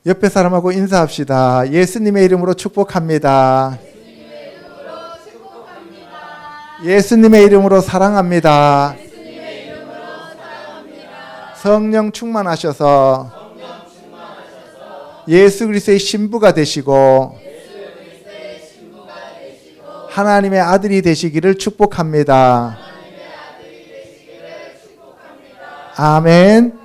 옆에 사람하고 인사합시다. 예수님의 이름으로 축복합니다. 예수님의 이름으로 사랑합니다. 성령 충만하셔서 예수 그리스도의 신부가 되시고 하나님의 아들이 되시기를 축복합니다. 아멘.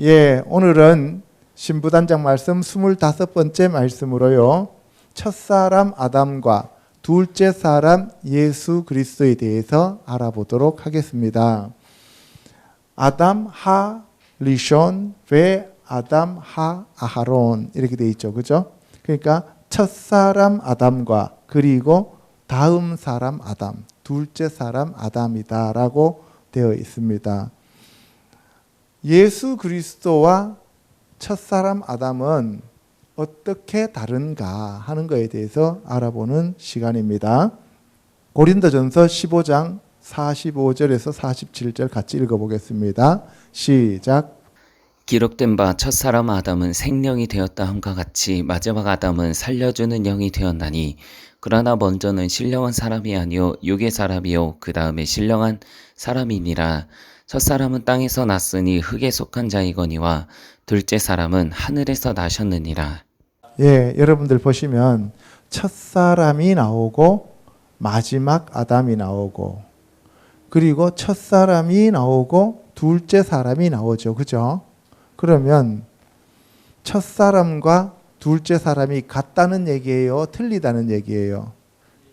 예, 오늘은 신부단장 말씀 25번째 말씀으로요. 첫사람 아담과 둘째 사람 예수 그리스도에 대해서 알아보도록 하겠습니다. 아담 하 리숀 베 아담 하 아하론 이렇게 되어 있죠. 그죠? 그러니까 첫사람 아담과 그리고 다음 사람 아담, 둘째 사람 아담이다라고 되어 있습니다. 예수 그리스도와 첫사람 아담은 어떻게 다른가 하는 것에 대해서 알아보는 시간입니다. 고린도전서 15장 45절에서 47절 같이 읽어보겠습니다. 시작. 기록된 바 첫사람 아담은 생령이 되었다 함과 같이 마지막 아담은 살려주는 영이 되었나니 그러나 먼저는 신령한 사람이 아니요 육의 사람이요 그 다음에 신령한 사람이니라. 첫사람은 땅에서 났으니 흙에 속한 자이거니와 둘째 사람은 하늘에서 나셨느니라. 예, 여러분들 보시면 첫사람이 나오고 마지막 아담이 나오고 그리고 첫사람이 나오고 둘째 사람이 나오죠. 그죠? 그러면 첫사람과 둘째 사람이 같다는 얘기예요? 틀리다는 얘기예요?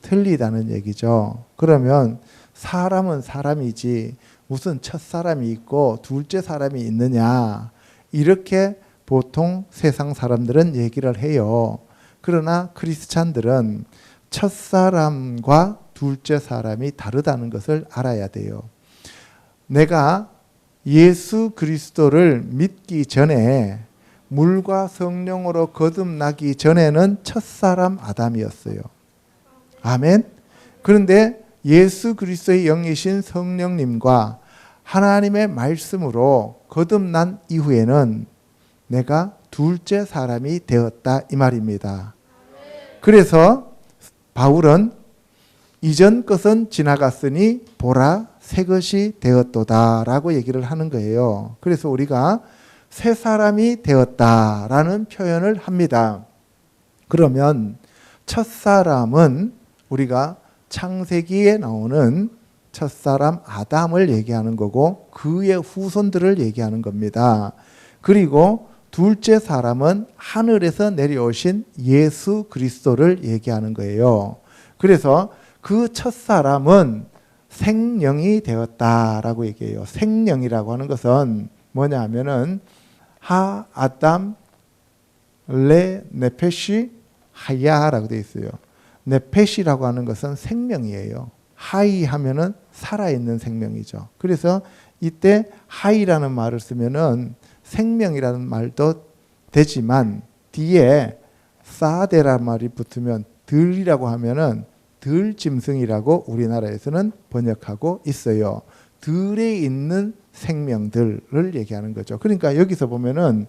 틀리다는 얘기죠. 그러면 사람은 사람이지 무슨 첫사람이 있고 둘째 사람이 있느냐 이렇게 보통 세상 사람들은 얘기를 해요. 그러나 크리스찬들은 첫사람과 둘째 사람이 다르다는 것을 알아야 돼요. 내가 예수 그리스도를 믿기 전에 물과 성령으로 거듭나기 전에는 첫사람 아담이었어요. 아멘. 그런데 예수 그리스도의 영이신 성령님과 하나님의 말씀으로 거듭난 이후에는 내가 둘째 사람이 되었다 이 말입니다. 그래서 바울은 이전 것은 지나갔으니 보라 새 것이 되었도다 라고 얘기를 하는 거예요. 그래서 우리가 새 사람이 되었다라는 표현을 합니다. 그러면 첫사람은 우리가 창세기에 나오는 첫사람 아담을 얘기하는 거고 그의 후손들을 얘기하는 겁니다. 그리고 둘째 사람은 하늘에서 내려오신 예수 그리스도를 얘기하는 거예요. 그래서 그 첫사람은 생령이 되었다라고 얘기해요. 생령이라고 하는 것은 뭐냐 하면은 하 아담 레 네페시 하야라고 되어 있어요. 네페시라고 하는 것은 생명이에요. 하이 하면은 살아있는 생명이죠. 그래서 이때 하이라는 말을 쓰면은 생명이라는 말도 되지만 뒤에 사데라는 말이 붙으면 들이라고 하면은 들짐승이라고 우리나라에서는 번역하고 있어요. 들에 있는 생명들을 얘기하는 거죠. 그러니까 여기서 보면은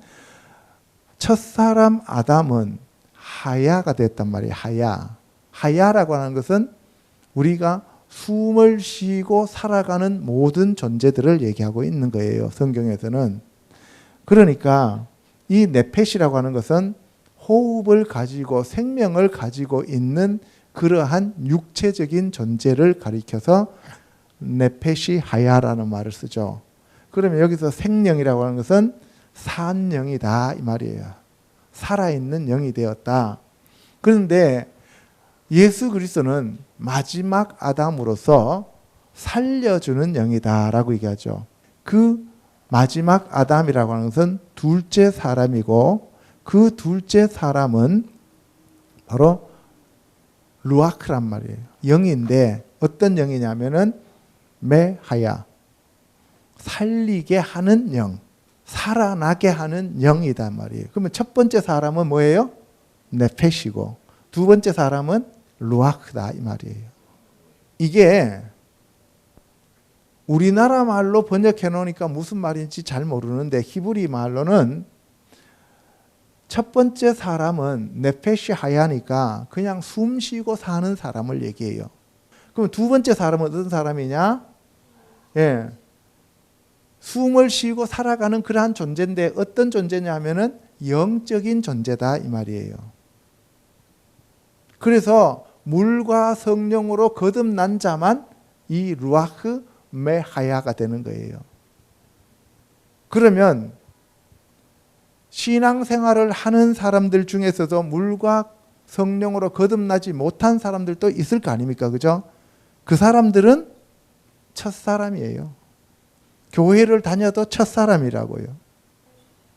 첫사람 아담은 하야가 됐단 말이에요. 하야. 하야라고 하는 것은 우리가 숨을 쉬고 살아가는 모든 존재들을 얘기하고 있는 거예요. 성경에서는. 그러니까 이 네펫이라고 하는 것은 호흡을 가지고 생명을 가지고 있는 그러한 육체적인 존재를 가리켜서 네펫이 하야라는 말을 쓰죠. 그러면 여기서 생령이라고 하는 것은 산 영이다 이 말이에요. 살아있는 영이 되었다. 그런데 예수 그리스도는 마지막 아담으로서 살려주는 영이다라고 얘기하죠. 그 마지막 아담이라고 하는 것은 둘째 사람이고 그 둘째 사람은 바로 루아크란 말이에요. 영인데 어떤 영이냐면은 메하야, 살리게 하는 영, 살아나게 하는 영이다 말이에요. 그러면 첫 번째 사람은 뭐예요? 네펫이고 두 번째 사람은 루아크다 이 말이에요. 이게 우리나라 말로 번역해 놓으니까 무슨 말인지 잘 모르는데 히브리 말로는 첫 번째 사람은 네페시 하야니까 그냥 숨 쉬고 사는 사람을 얘기해요. 그럼 두 번째 사람은 어떤 사람이냐? 예, 숨을 쉬고 살아가는 그러한 존재인데 어떤 존재냐 하면은 영적인 존재다 이 말이에요. 그래서 물과 성령으로 거듭난 자만 이 루아흐 메하야가 되는 거예요. 그러면 신앙생활을 하는 사람들 중에서도 물과 성령으로 거듭나지 못한 사람들도 있을 거 아닙니까? 그죠? 그 사람들은 첫사람이에요. 교회를 다녀도 첫사람이라고요.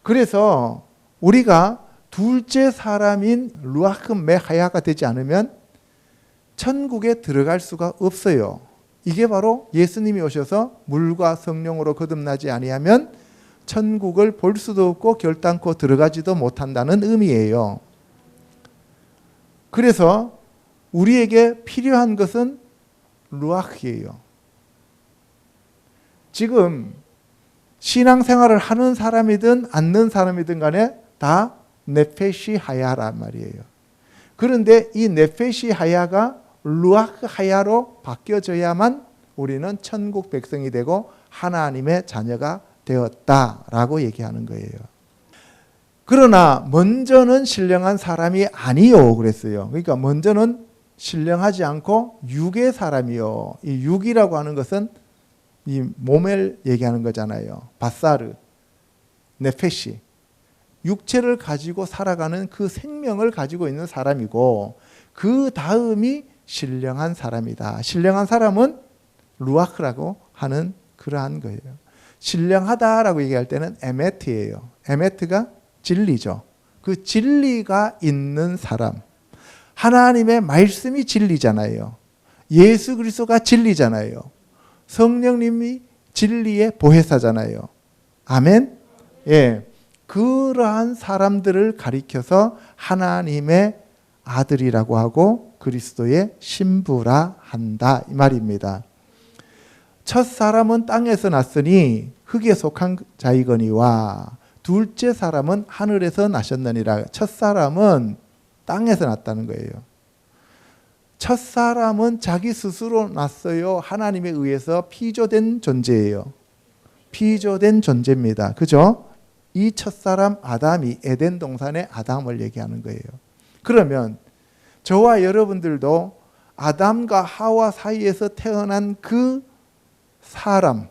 그래서 우리가 둘째 사람인 루아흐 메하야가 되지 않으면 천국에 들어갈 수가 없어요. 이게 바로 예수님이 오셔서 물과 성령으로 거듭나지 아니하면 천국을 볼 수도 없고 결단코 들어가지도 못한다는 의미예요. 그래서 우리에게 필요한 것은 루아흐예요. 지금 신앙생활을 하는 사람이든 않는 사람이든 간에 다 네페시 하야란 말이에요. 그런데 이 네페시 하야가 루아흐 하야로 바뀌어져야만 우리는 천국 백성이 되고 하나님의 자녀가 되었다라고 얘기하는 거예요. 그러나 먼저는 신령한 사람이 아니요 그랬어요. 그러니까 먼저는 신령하지 않고 육의 사람이요. 이 육이라고 하는 것은 이 몸을 얘기하는 거잖아요. 바사르, 네페시. 육체를 가지고 살아가는 그 생명을 가지고 있는 사람이고 그 다음이 신령한 사람이다. 신령한 사람은 루아흐라고 하는 그러한 거예요. 신령하다라고 얘기할 때는 에메트예요. 에메트가 진리죠. 그 진리가 있는 사람. 하나님의 말씀이 진리잖아요. 예수 그리스도가 진리잖아요. 성령님이 진리의 보혜사잖아요. 아멘? 예. 그러한 사람들을 가리켜서 하나님의 아들이라고 하고 그리스도의 신부라 한다 이 말입니다. 첫 사람은 땅에서 났으니 흙에 속한 자이거니와 둘째 사람은 하늘에서 나셨느니라. 첫 사람은 땅에서 났다는 거예요. 첫 사람은 자기 스스로 났어요. 하나님에 의해서 피조된 존재예요. 피조된 존재입니다. 그죠? 이 첫사람 아담이 에덴 동산의 아담을 얘기하는 거예요. 그러면 저와 여러분들도 아담과 하와 사이에서 태어난 그 사람,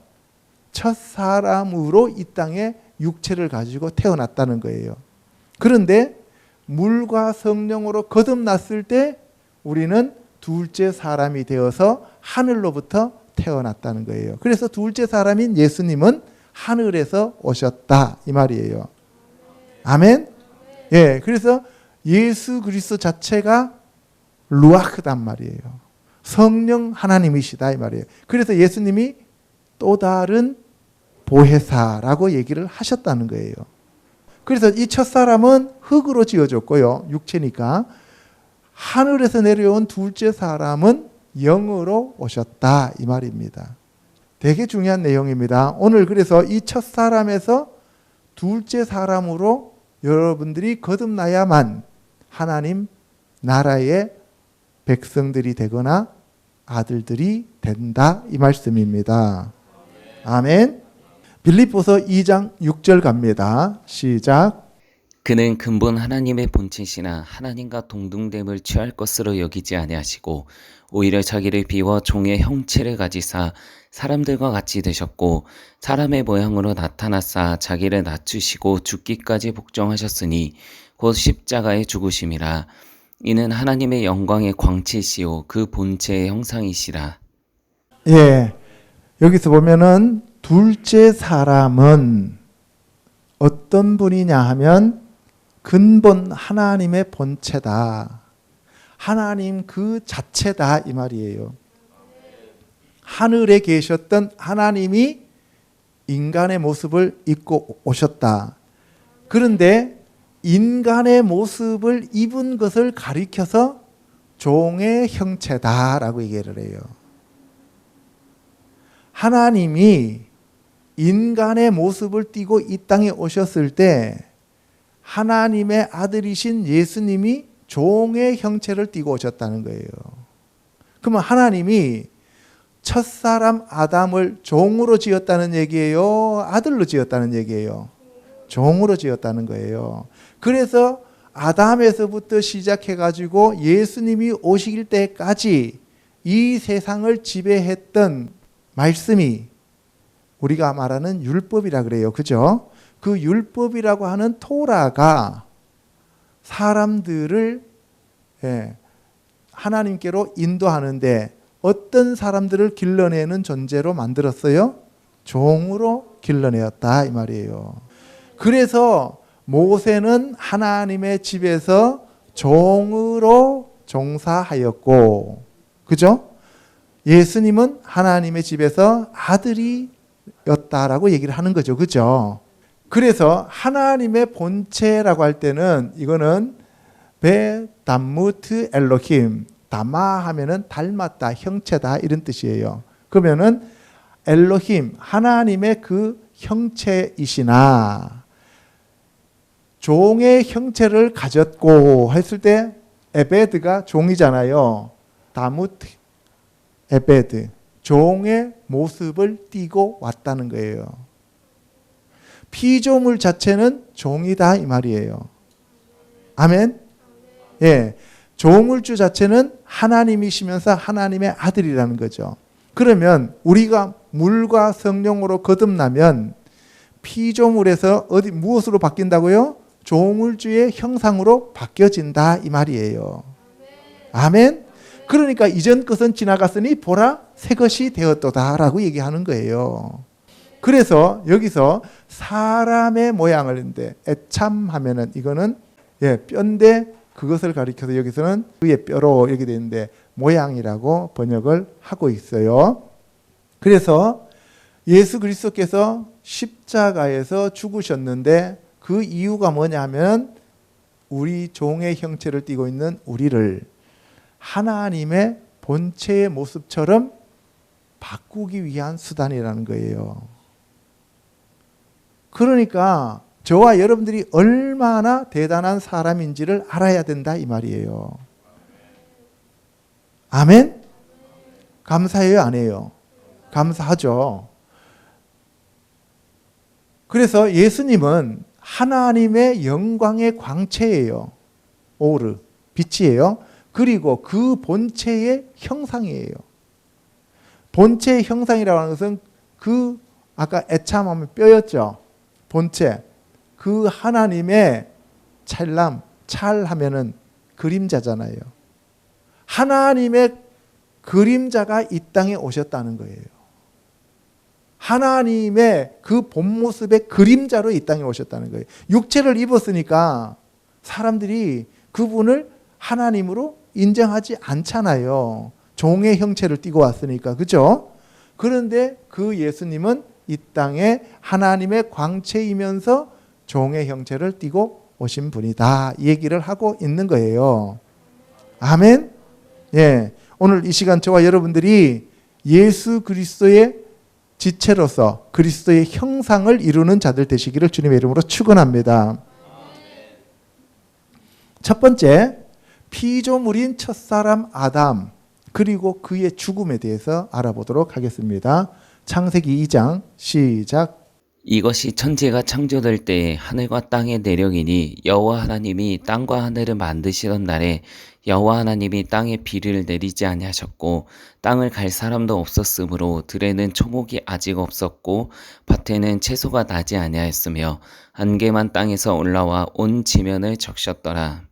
첫사람으로 이 땅에 육체를 가지고 태어났다는 거예요. 그런데 물과 성령으로 거듭났을 때 우리는 둘째 사람이 되어서 하늘로부터 태어났다는 거예요. 그래서 둘째 사람인 예수님은 하늘에서 오셨다 이 말이에요. 아멘? 예, 그래서 예수 그리스도 자체가 루아흐단 말이에요. 성령 하나님이시다 이 말이에요. 그래서 예수님이 또 다른 보혜사라고 얘기를 하셨다는 거예요. 그래서 이 첫사람은 흙으로 지어졌고요. 육체니까. 하늘에서 내려온 둘째 사람은 영으로 오셨다 이 말입니다. 되게 중요한 내용입니다. 오늘 그래서 이 첫사람에서 둘째 사람으로 여러분들이 거듭나야만 하나님 나라의 백성들이 되거나 아들들이 된다 이 말씀입니다. 아멘. 빌립보서 2장 6절 갑니다. 시작. 그는 근본 하나님의 본체시나 하나님과 동등됨을 취할 것으로 여기지 아니하시고 오히려 자기를 비워 종의 형체를 가지사 사람들과 같이 되셨고 사람의 모양으로 나타나사 자기를 낮추시고 죽기까지 복종하셨으니 곧 십자가의 죽으심이라. 이는 하나님의 영광의 광채시요 그 본체의 형상이시라. 예, 여기서 보면은 둘째 사람은 어떤 분이냐 하면 근본 하나님의 본체다. 하나님 그 자체다 이 말이에요. 하늘에 계셨던 하나님이 인간의 모습을 입고 오셨다. 그런데 인간의 모습을 입은 것을 가리켜서 종의 형체다라고 얘기를 해요. 하나님이 인간의 모습을 띠고 이 땅에 오셨을 때 하나님의 아들이신 예수님이 종의 형체를 띠고 오셨다는 거예요. 그러면 하나님이 첫사람 아담을 종으로 지었다는 얘기예요? 아들로 지었다는 얘기예요? 종으로 지었다는 거예요. 그래서 아담에서부터 시작해가지고 예수님이 오실 때까지 이 세상을 지배했던 말씀이 우리가 말하는 율법이라 그래요. 그죠? 그 율법이라고 하는 토라가 사람들을 하나님께로 인도하는데 어떤 사람들을 길러내는 존재로 만들었어요? 종으로 길러내었다 이 말이에요. 그래서 모세는 하나님의 집에서 종으로 종사하였고, 그죠? 예수님은 하나님의 집에서 아들이었다라고 얘기를 하는 거죠. 그죠? 그래서 하나님의 본체라고 할 때는 이거는 베 담무트 엘로힘, 다마 하면은 닮았다, 형체다 이런 뜻이에요. 그러면은 엘로힘, 하나님의 그 형체이시나 종의 형체를 가졌고 했을 때 에베드가 종이잖아요. 다무트 에베드, 종의 모습을 띠고 왔다는 거예요. 피조물 자체는 종이다 이 말이에요. 아멘. 예, 조물주 자체는 하나님이시면서 하나님의 아들이라는 거죠. 그러면 우리가 물과 성령으로 거듭나면 피조물에서 무엇으로 바뀐다고요? 조물주의 형상으로 바뀌어진다 이 말이에요. 아멘. 그러니까 이전 것은 지나갔으니 보라 새 것이 되었도다라고 얘기하는 거예요. 그래서 여기서 사람의 모양을 했는데 애참하면은 이거는 뼈인데 그것을 가리켜서 여기서는 그의 뼈로 이렇게 되는데 모양이라고 번역을 하고 있어요. 그래서 예수 그리스도께서 십자가에서 죽으셨는데 그 이유가 뭐냐면 우리 종의 형체를 띠고 있는 우리를 하나님의 본체의 모습처럼 바꾸기 위한 수단이라는 거예요. 그러니까 저와 여러분들이 얼마나 대단한 사람인지를 알아야 된다 이 말이에요. 아멘? 감사해요, 안 해요? 감사하죠. 그래서 예수님은 하나님의 영광의 광채예요. 오르, 빛이에요. 그리고 그 본체의 형상이에요. 본체의 형상이라고 하는 것은 그 아까 애참하면 뼈였죠. 본체. 그 하나님의 찰람, 찰하면은 그림자잖아요. 하나님의 그림자가 이 땅에 오셨다는 거예요. 하나님의 그 본모습의 그림자로 이 땅에 오셨다는 거예요. 육체를 입었으니까 사람들이 그분을 하나님으로 인정하지 않잖아요. 종의 형체를 띠고 왔으니까. 그죠? 그런데 그 예수님은 이 땅에 하나님의 광채이면서 종의 형체를 띠고 오신 분이다. 이 얘기를 하고 있는 거예요. 아멘. 예. 오늘 이 시간 저와 여러분들이 예수 그리스도의 지체로서 그리스도의 형상을 이루는 자들 되시기를 주님의 이름으로 축원합니다. 첫 번째, 피조물인 첫사람 아담 그리고 그의 죽음에 대해서 알아보도록 하겠습니다. 창세기 2장 시작. 이것이 천지가 창조될 때에 하늘과 땅의 내력이니 여호와 하나님이 땅과 하늘을 만드시던 날에 여호와 하나님이 땅에 비를 내리지 아니하셨고 땅을 갈 사람도 없었으므로 들에는 초목이 아직 없었고 밭에는 채소가 나지 아니하였으며 안개만 땅에서 올라와 온 지면을 적셨더라.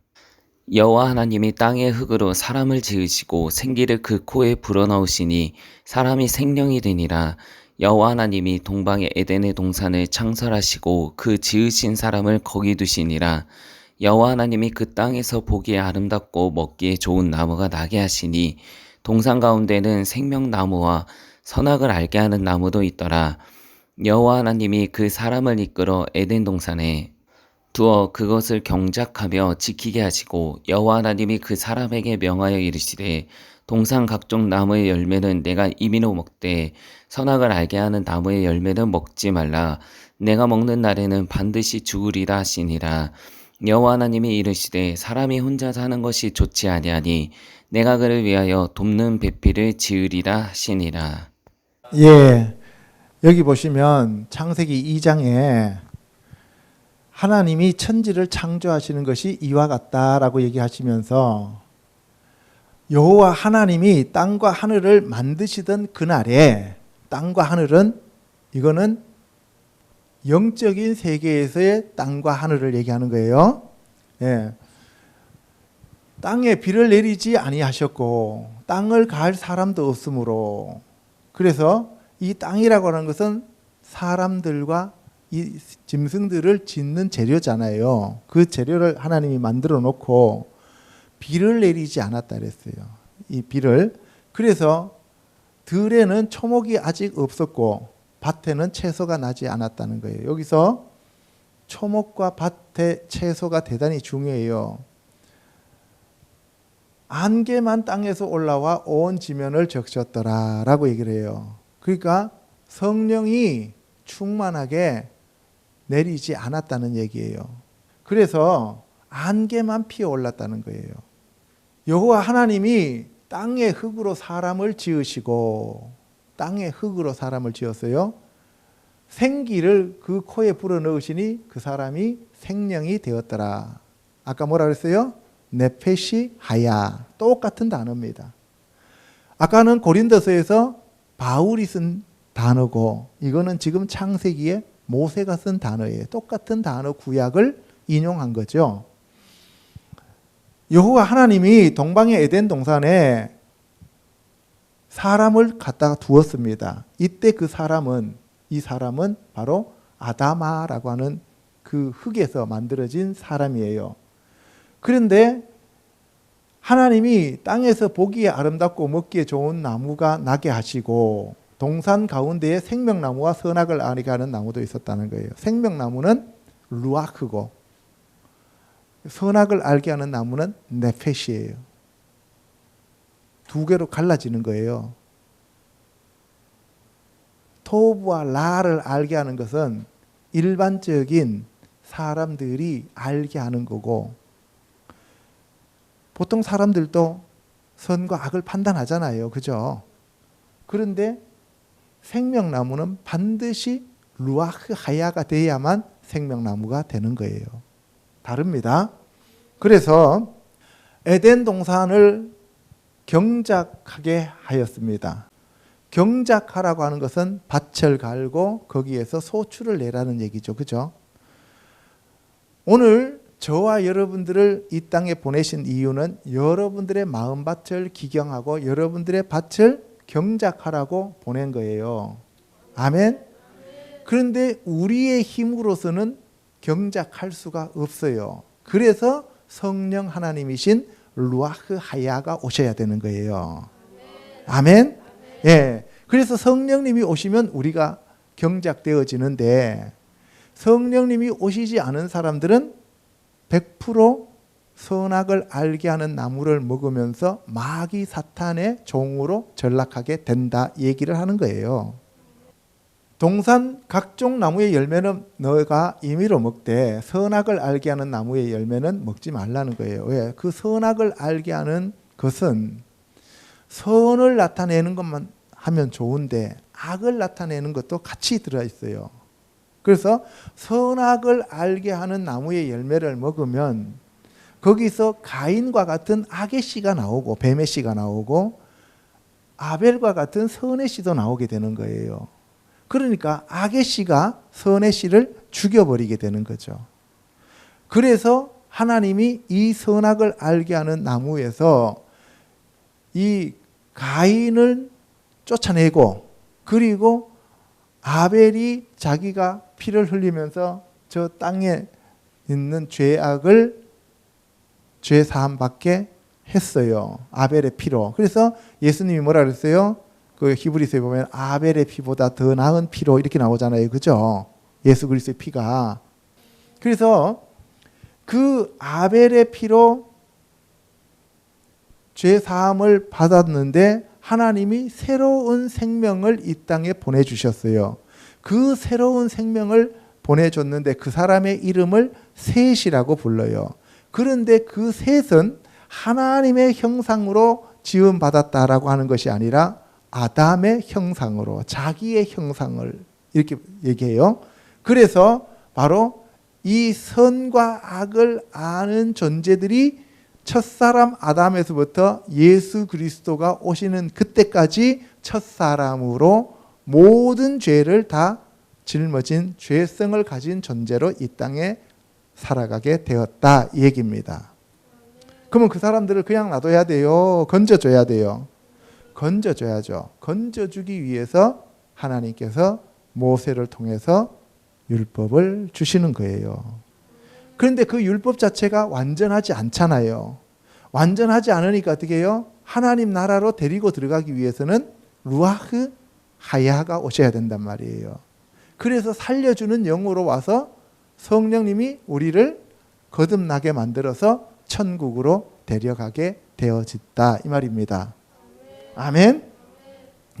여호와 하나님이 땅의 흙으로 사람을 지으시고 생기를 그 코에 불어넣으시니 사람이 생명이 되니라. 여호와 하나님이 동방의 에덴의 동산을 창설하시고 그 지으신 사람을 거기 두시니라. 여호와 하나님이 그 땅에서 보기에 아름답고 먹기에 좋은 나무가 나게 하시니 동산 가운데는 생명나무와 선악을 알게 하는 나무도 있더라. 여호와 하나님이 그 사람을 이끌어 에덴 동산에 두어 그것을 경작하며 지키게 하시고 여호와 하나님이 그 사람에게 명하여 이르시되 동산 각종 나무의 열매는 내가 임의로 먹되 선악을 알게 하는 나무의 열매는 먹지 말라. 내가 먹는 날에는 반드시 죽으리라 하시니라. 여호와 하나님이 이르시되 사람이 혼자 사는 것이 좋지 아니하니 내가 그를 위하여 돕는 배필을 지으리라 하시니라. 예, 여기 보시면 창세기 2장에 하나님이 천지를 창조하시는 것이 이와 같다라고 얘기하시면서 여호와 하나님이 땅과 하늘을 만드시던 그날에 땅과 하늘은 이거는 영적인 세계에서의 땅과 하늘을 얘기하는 거예요. 예. 땅에 비를 내리지 아니하셨고 땅을 갈 사람도 없으므로 그래서 이 땅이라고 하는 것은 사람들과 이 짐승들을 짓는 재료잖아요. 그 재료를 하나님이 만들어 놓고 비를 내리지 않았다 그랬어요. 이 비를. 그래서 들에는 초목이 아직 없었고 밭에는 채소가 나지 않았다는 거예요. 여기서 초목과 밭의 채소가 대단히 중요해요. 안개만 땅에서 올라와 온 지면을 적셨더라라고 얘기를 해요. 그러니까 성령이 충만하게 내리지 않았다는 얘기예요. 그래서 안개만 피어올랐다는 거예요. 여호와 하나님이 땅의 흙으로 사람을 지으시고 땅의 흙으로 사람을 지었어요. 생기를 그 코에 불어넣으시니 그 사람이 생명이 되었더라. 아까 뭐라 그랬어요? 네페시 하야. 똑같은 단어입니다. 아까는 고린도서에서 바울이 쓴 단어고 이거는 지금 창세기에 모세가 쓴 단어예요. 똑같은 단어 구약을 인용한 거죠. 여호와 하나님이 동방의 에덴 동산에 사람을 갖다가 두었습니다. 이때 이 사람은 바로 아다마라고 하는 그 흙에서 만들어진 사람이에요. 그런데 하나님이 땅에서 보기에 아름답고 먹기에 좋은 나무가 나게 하시고 동산 가운데에 생명나무와 선악을 알게 하는 나무도 있었다는 거예요. 생명나무는 루아크고 선악을 알게 하는 나무는 네페시예요. 두 개로 갈라지는 거예요. 토브와 라를 알게 하는 것은 일반적인 사람들이 알게 하는 거고 보통 사람들도 선과 악을 판단하잖아요. 그죠? 그런데 생명나무는 반드시 루아흐 하야가 돼야만 생명나무가 되는 거예요. 다릅니다. 그래서 에덴 동산을 경작하게 하였습니다. 경작하라고 하는 것은 밭을 갈고 거기에서 소출을 내라는 얘기죠. 그죠? 오늘 저와 여러분들을 이 땅에 보내신 이유는 여러분들의 마음밭을 기경하고 여러분들의 밭을 경작하라고 보낸 거예요. 아멘? 그런데 우리의 힘으로서는 경작할 수가 없어요. 그래서 성령 하나님이신 루아흐 하야가 오셔야 되는 거예요. 아멘? 예. 그래서 성령님이 오시면 우리가 경작되어지는데 성령님이 오시지 않은 사람들은 100% 선악을 알게 하는 나무를 먹으면서 마귀 사탄의 종으로 전락하게 된다 얘기를 하는 거예요. 동산 각종 나무의 열매는 너가 임의로 먹되 선악을 알게 하는 나무의 열매는 먹지 말라는 거예요. 왜? 그 선악을 알게 하는 것은 선을 나타내는 것만 하면 좋은데 악을 나타내는 것도 같이 들어있어요. 그래서 선악을 알게 하는 나무의 열매를 먹으면 거기서 가인과 같은 악의 씨가 나오고 뱀의 씨가 나오고 아벨과 같은 선의 씨도 나오게 되는 거예요. 그러니까 악의 씨가 선의 씨를 죽여버리게 되는 거죠. 그래서 하나님이 이 선악을 알게 하는 나무에서 이 가인을 쫓아내고 그리고 아벨이 자기가 피를 흘리면서 저 땅에 있는 죄악을 죄사함 받게 했어요. 아벨의 피로. 그래서 예수님이 뭐라 그랬어요? 그 히브리서에 보면 아벨의 피보다 더 나은 피로 이렇게 나오잖아요. 그죠? 예수 그리스도의 피가. 그래서 그 아벨의 피로 죄사함을 받았는데 하나님이 새로운 생명을 이 땅에 보내주셨어요. 그 새로운 생명을 보내줬는데 그 사람의 이름을 셋이라고 불러요. 그런데 그 셋은 하나님의 형상으로 지음받았다라고 하는 것이 아니라 아담의 형상으로, 자기의 형상을 이렇게 얘기해요. 그래서 바로 이 선과 악을 아는 존재들이 첫사람 아담에서부터 예수 그리스도가 오시는 그때까지 첫사람으로 모든 죄를 다 짊어진 죄성을 가진 존재로 이 땅에 살아가게 되었다 이 얘기입니다. 그러면 그 사람들을 그냥 놔둬야 돼요? 건져줘야 돼요? 건져줘야죠. 건져주기 위해서 하나님께서 모세를 통해서 율법을 주시는 거예요. 그런데 그 율법 자체가 완전하지 않잖아요. 완전하지 않으니까 어떻게 해요? 하나님 나라로 데리고 들어가기 위해서는 루아흐 하야가 오셔야 된단 말이에요. 그래서 살려주는 영으로 와서 성령님이 우리를 거듭나게 만들어서 천국으로 데려가게 되어졌다 이 말입니다. 아멘.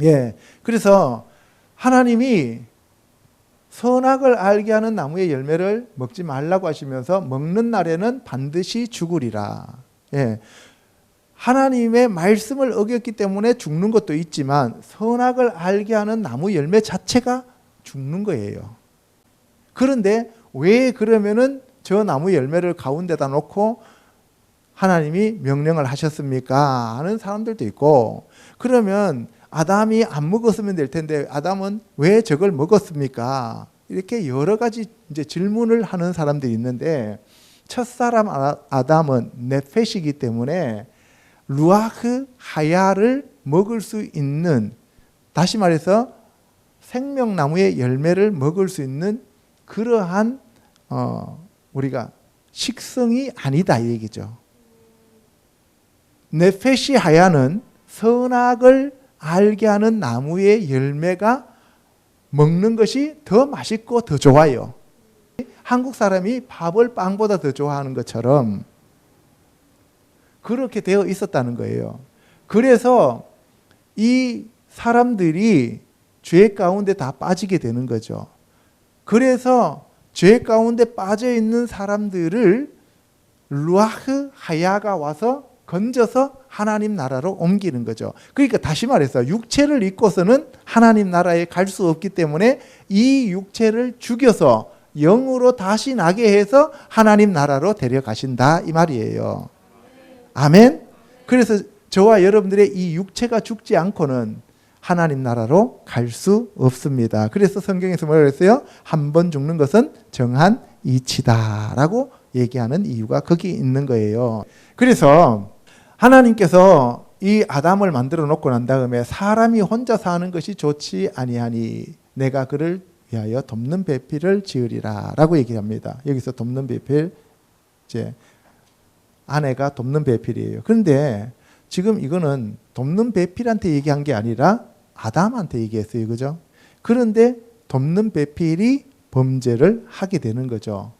예. 그래서 하나님이 선악을 알게 하는 나무의 열매를 먹지 말라고 하시면서 먹는 날에는 반드시 죽으리라. 예. 하나님의 말씀을 어겼기 때문에 죽는 것도 있지만 선악을 알게 하는 나무 열매 자체가 죽는 거예요. 그런데 왜 그러면은 저 나무 열매를 가운데다 놓고 하나님이 명령을 하셨습니까? 하는 사람들도 있고, 그러면 아담이 안 먹었으면 될 텐데 아담은 왜 저걸 먹었습니까? 이렇게 여러 가지 이제 질문을 하는 사람들이 있는데, 첫사람 아담은 네페시기 때문에 루아흐 하야를 먹을 수 있는, 다시 말해서 생명나무의 열매를 먹을 수 있는 그러한 우리가 식성이 아니다 이 얘기죠. 네페시 하야는 선악을 알게 하는 나무의 열매가 먹는 것이 더 맛있고 더 좋아요. 한국 사람이 밥을 빵보다 더 좋아하는 것처럼 그렇게 되어 있었다는 거예요. 그래서 이 사람들이 죄 가운데 다 빠지게 되는 거죠. 그래서 죄 가운데 빠져 있는 사람들을 루아흐 하야가 와서 건져서 하나님 나라로 옮기는 거죠. 그러니까 다시 말해서 육체를 입고서는 하나님 나라에 갈 수 없기 때문에 이 육체를 죽여서 영으로 다시 나게 해서 하나님 나라로 데려가신다 이 말이에요. 아멘. 그래서 저와 여러분들의 이 육체가 죽지 않고는 하나님 나라로 갈 수 없습니다. 그래서 성경에서 뭐라고 했어요? 한 번 죽는 것은 정한 이치다라고 얘기하는 이유가 거기 있는 거예요. 그래서 하나님께서 이 아담을 만들어 놓고 난 다음에 사람이 혼자 사는 것이 좋지 아니하니 내가 그를 위하여 돕는 배필을 지으리라 라고 얘기합니다. 여기서 돕는 배필, 이제 아내가 돕는 배필이에요. 그런데 지금 이거는 돕는 배필한테 얘기한 게 아니라 아담한테 얘기했어요. 그죠? 그런데 돕는 배필이 범죄를 하게 되는 거죠.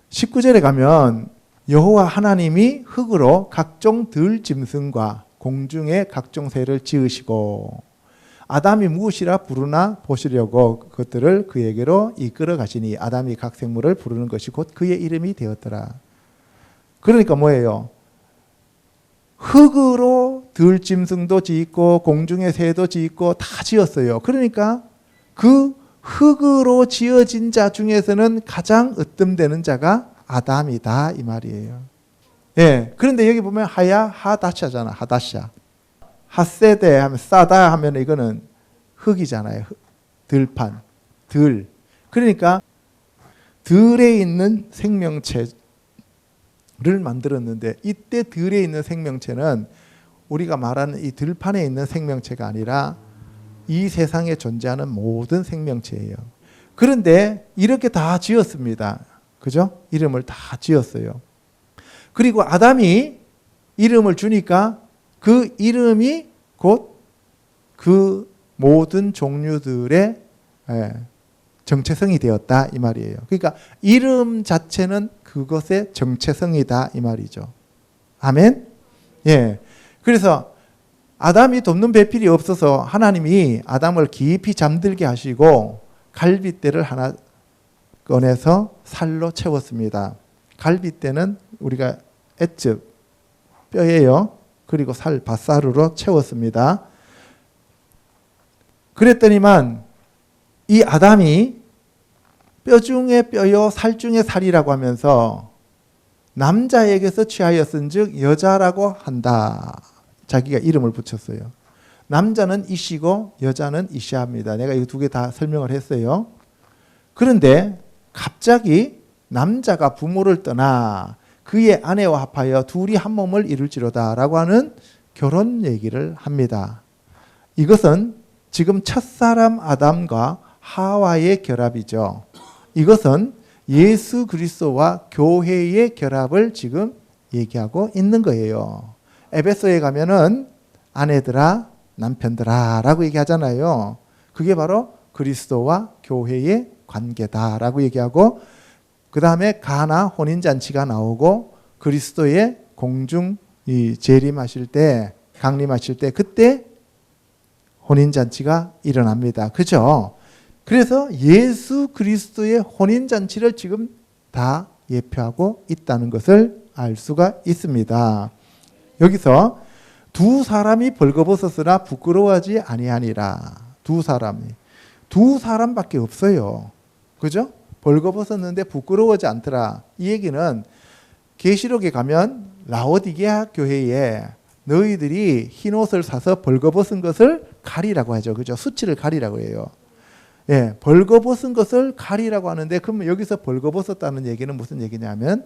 19절에 가면 여호와 하나님이 흙으로 각종 들짐승과 공중의 각종 새를 지으시고 아담이 무엇이라 부르나 보시려고 그것들을 그에게로 이끌어 가시니 아담이 각 생물을 부르는 것이 곧 그의 이름이 되었더라. 그러니까 뭐예요? 흙으로 들짐승도 짓고 공중의 새도 짓고 다 지었어요. 그러니까 그 흙으로 지어진 자 중에서는 가장 으뜸되는 자가 아담이다 이 말이에요. 예. 그런데 여기 보면 하야 하다샤잖아. 하다샤. 핫세대 하면 싸다 하면 이거는 흙이잖아요. 들판, 들. 그러니까 들에 있는 생명체를 만들었는데 이때 들에 있는 생명체는 우리가 말하는 이 들판에 있는 생명체가 아니라 이 세상에 존재하는 모든 생명체예요. 그런데 이렇게 다 지었습니다. 그죠? 이름을 다 지었어요. 그리고 아담이 이름을 주니까 그 이름이 곧 그 모든 종류들의 정체성이 되었다 이 말이에요. 그러니까 이름 자체는 그것의 정체성이다 이 말이죠. 아멘. 예. 그래서 아담이 돕는 배필이 없어서 하나님이 아담을 깊이 잠들게 하시고 갈빗대를 하나 꺼내서 살로 채웠습니다. 갈빗대는 우리가 엣즉 뼈예요. 그리고 살, 밭살으로 채웠습니다. 그랬더니만 이 아담이 뼈 중에 뼈요 살 중에 살이라고 하면서 남자에게서 취하였은즉 여자라고 한다. 자기가 이름을 붙였어요. 남자는 이시고 여자는 이시합니다. 내가 이 두 개 다 설명을 했어요. 그런데 갑자기 남자가 부모를 떠나 그의 아내와 합하여 둘이 한 몸을 이룰지로다 라고 하는 결혼 얘기를 합니다. 이것은 지금 첫사람 아담과 하와의 결합이죠. 이것은 예수 그리스도와 교회의 결합을 지금 얘기하고 있는 거예요. 에베소에 가면은 아내들아 남편들아 라고 얘기하잖아요. 그게 바로 그리스도와 교회의 관계다라고 얘기하고, 그 다음에 가나 혼인잔치가 나오고 그리스도의 공중 재림하실 때, 강림하실 때 그때 혼인잔치가 일어납니다. 그죠? 그래서 예수 그리스도의 혼인잔치를 지금 다 예표하고 있다는 것을 알 수가 있습니다. 여기서 두 사람이 벌거벗었으나 부끄러워하지 아니하니라. 두 사람밖에 없어요. 그죠? 벌거벗었는데 부끄러워하지 않더라. 이 얘기는 계시록에 가면 라오디게아 교회에 너희들이 흰 옷을 사서 벌거벗은 것을 가리라고 하죠. 그죠? 수치를 가리라고 해요. 예, 벌거벗은 것을 가리라고 하는데, 그러면 여기서 벌거벗었다는 얘기는 무슨 얘기냐면,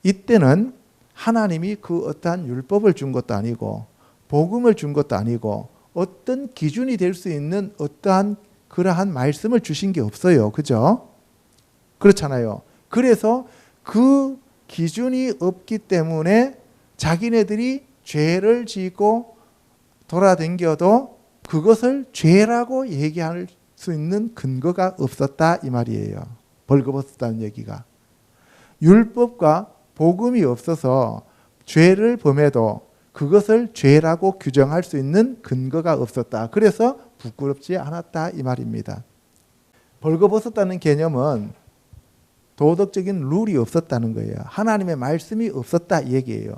이때는 하나님이 그 어떠한 율법을 준 것도 아니고 복음을 준 것도 아니고 어떤 기준이 될 수 있는 어떠한 그러한 말씀을 주신 게 없어요. 그죠? 그렇잖아요. 그래서 그 기준이 없기 때문에 자기네들이 죄를 지고 돌아다녀도 그것을 죄라고 얘기할 수 있는 근거가 없었다 이 말이에요. 벌거벗었다는 얘기가. 율법과 복음이 없어서 죄를 범해도 그것을 죄라고 규정할 수 있는 근거가 없었다. 그래서 부끄럽지 않았다 이 말입니다. 벌거벗었다는 개념은 도덕적인 룰이 없었다는 거예요. 하나님의 말씀이 없었다 이 얘기예요.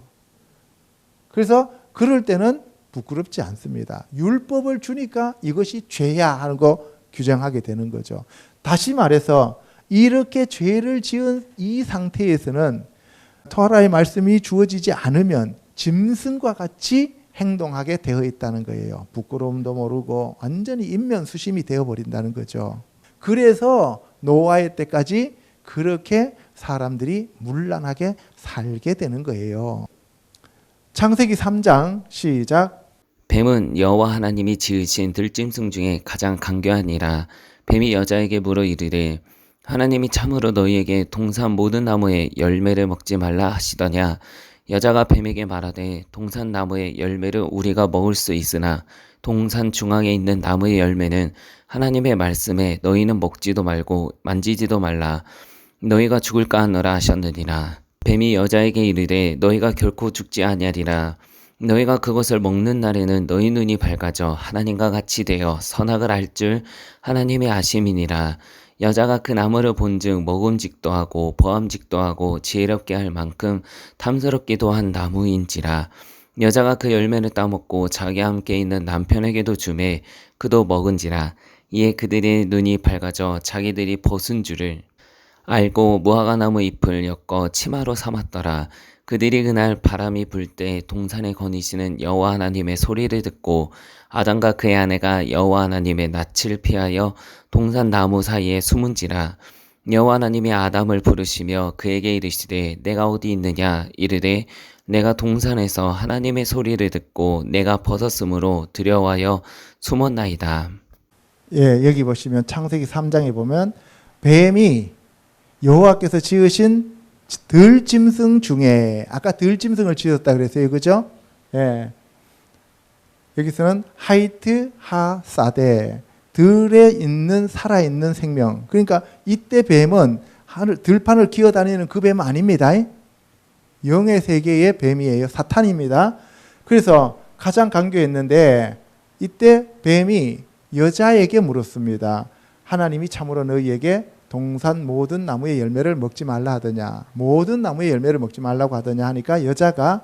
그래서 그럴 때는 부끄럽지 않습니다. 율법을 주니까 이것이 죄야 하는 거 규정하게 되는 거죠. 다시 말해서 이렇게 죄를 지은 이 상태에서는 토라의 말씀이 주어지지 않으면 짐승과 같이 행동하게 되어 있다는 거예요. 부끄러움도 모르고 완전히 인면수심이 되어버린다는 거죠. 그래서 노아의 때까지 그렇게 사람들이 문란하게 살게 되는 거예요. 창세기 3장 시작. 뱀은 여호와 하나님이 지으신 들짐승 중에 가장 강교하니라. 뱀이 여자에게 물어 이르되 하나님이 참으로 너희에게 동산 모든 나무의 열매를 먹지 말라 하시더냐. 여자가 뱀에게 말하되 동산 나무의 열매를 우리가 먹을 수 있으나 동산 중앙에 있는 나무의 열매는 하나님의 말씀에 너희는 먹지도 말고 만지지도 말라. 너희가 죽을까 하노라 하셨느니라. 뱀이 여자에게 이르되 너희가 결코 죽지 아니하리라. 너희가 그것을 먹는 날에는 너희 눈이 밝아져 하나님과 같이 되어 선악을 알 줄 하나님의 아심이니라. 여자가 그 나무를 본즉 먹음직도 하고 보암직도 하고 지혜롭게 할 만큼 탐스럽기도 한 나무인지라. 여자가 그 열매를 따먹고 자기와 함께 있는 남편에게도 주매 그도 먹은지라. 이에 그들의 눈이 밝아져 자기들이 벗은 줄을 알고 무화과나무 잎을 엮어 치마로 삼았더라. 그들이 그날 바람이 불 때 동산에 거니시는 여호와 하나님의 소리를 듣고 아담과 그의 아내가 여호와 하나님의 낯을 피하여 동산 나무 사이에 숨은지라. 여호와 하나님이 아담을 부르시며 그에게 이르시되 내가 어디 있느냐. 이르되 내가 동산에서 하나님의 소리를 듣고 내가 벗었으므로 두려워하여 숨었나이다. 예, 여기 보시면 창세기 3장에 보면 뱀이 여호와께서 지으신 들짐승 중에, 아까 들짐승을 지었다 그랬어요. 그죠? 예. 여기서는 하이트 하사데, 들에 있는 살아있는 생명. 그러니까 이때 뱀은 들판을 기어다니는 그 뱀 아닙니다. 영의 세계의 뱀이에요. 사탄입니다. 그래서 가장 강조했는데 이때 뱀이 여자에게 물었습니다. 하나님이 참으로 너희에게 동산 모든 나무의 열매를 먹지 말라 하더냐, 모든 나무의 열매를 먹지 말라고 하더냐 하니까 여자가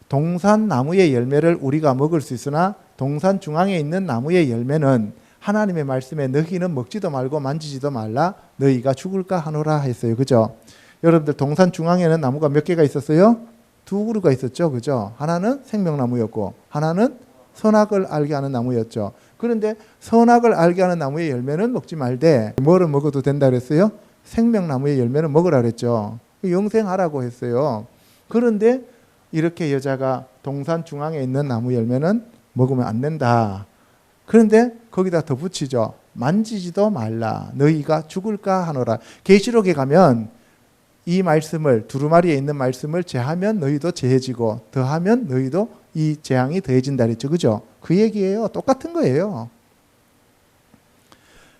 동산 나무의 열매를 우리가 먹을 수 있으나 동산 중앙에 있는 나무의 열매는 하나님의 말씀에 너희는 먹지도 말고 만지지도 말라 너희가 죽을까 하노라 했어요. 그죠? 여러분들 동산 중앙에는 나무가 몇 개가 있었어요? 두 그루가 있었죠. 그죠? 하나는 생명나무였고 하나는 선악을 알게 하는 나무였죠. 그런데 선악을 알게 하는 나무의 열매는 먹지 말되 뭐를 먹어도 된다 그랬어요? 생명나무의 열매는 먹으라 그랬죠. 영생하라고 했어요. 그런데 이렇게 여자가 동산 중앙에 있는 나무 열매는 먹으면 안 된다. 그런데 거기다 더 붙이죠. 만지지도 말라. 너희가 죽을까 하노라. 계시록에 가면 이 말씀을, 두루마리에 있는 말씀을 제하면 너희도 제해지고 더하면 너희도 이 재앙이 더해진다 그랬죠. 그죠? 그 얘기예요. 똑같은 거예요.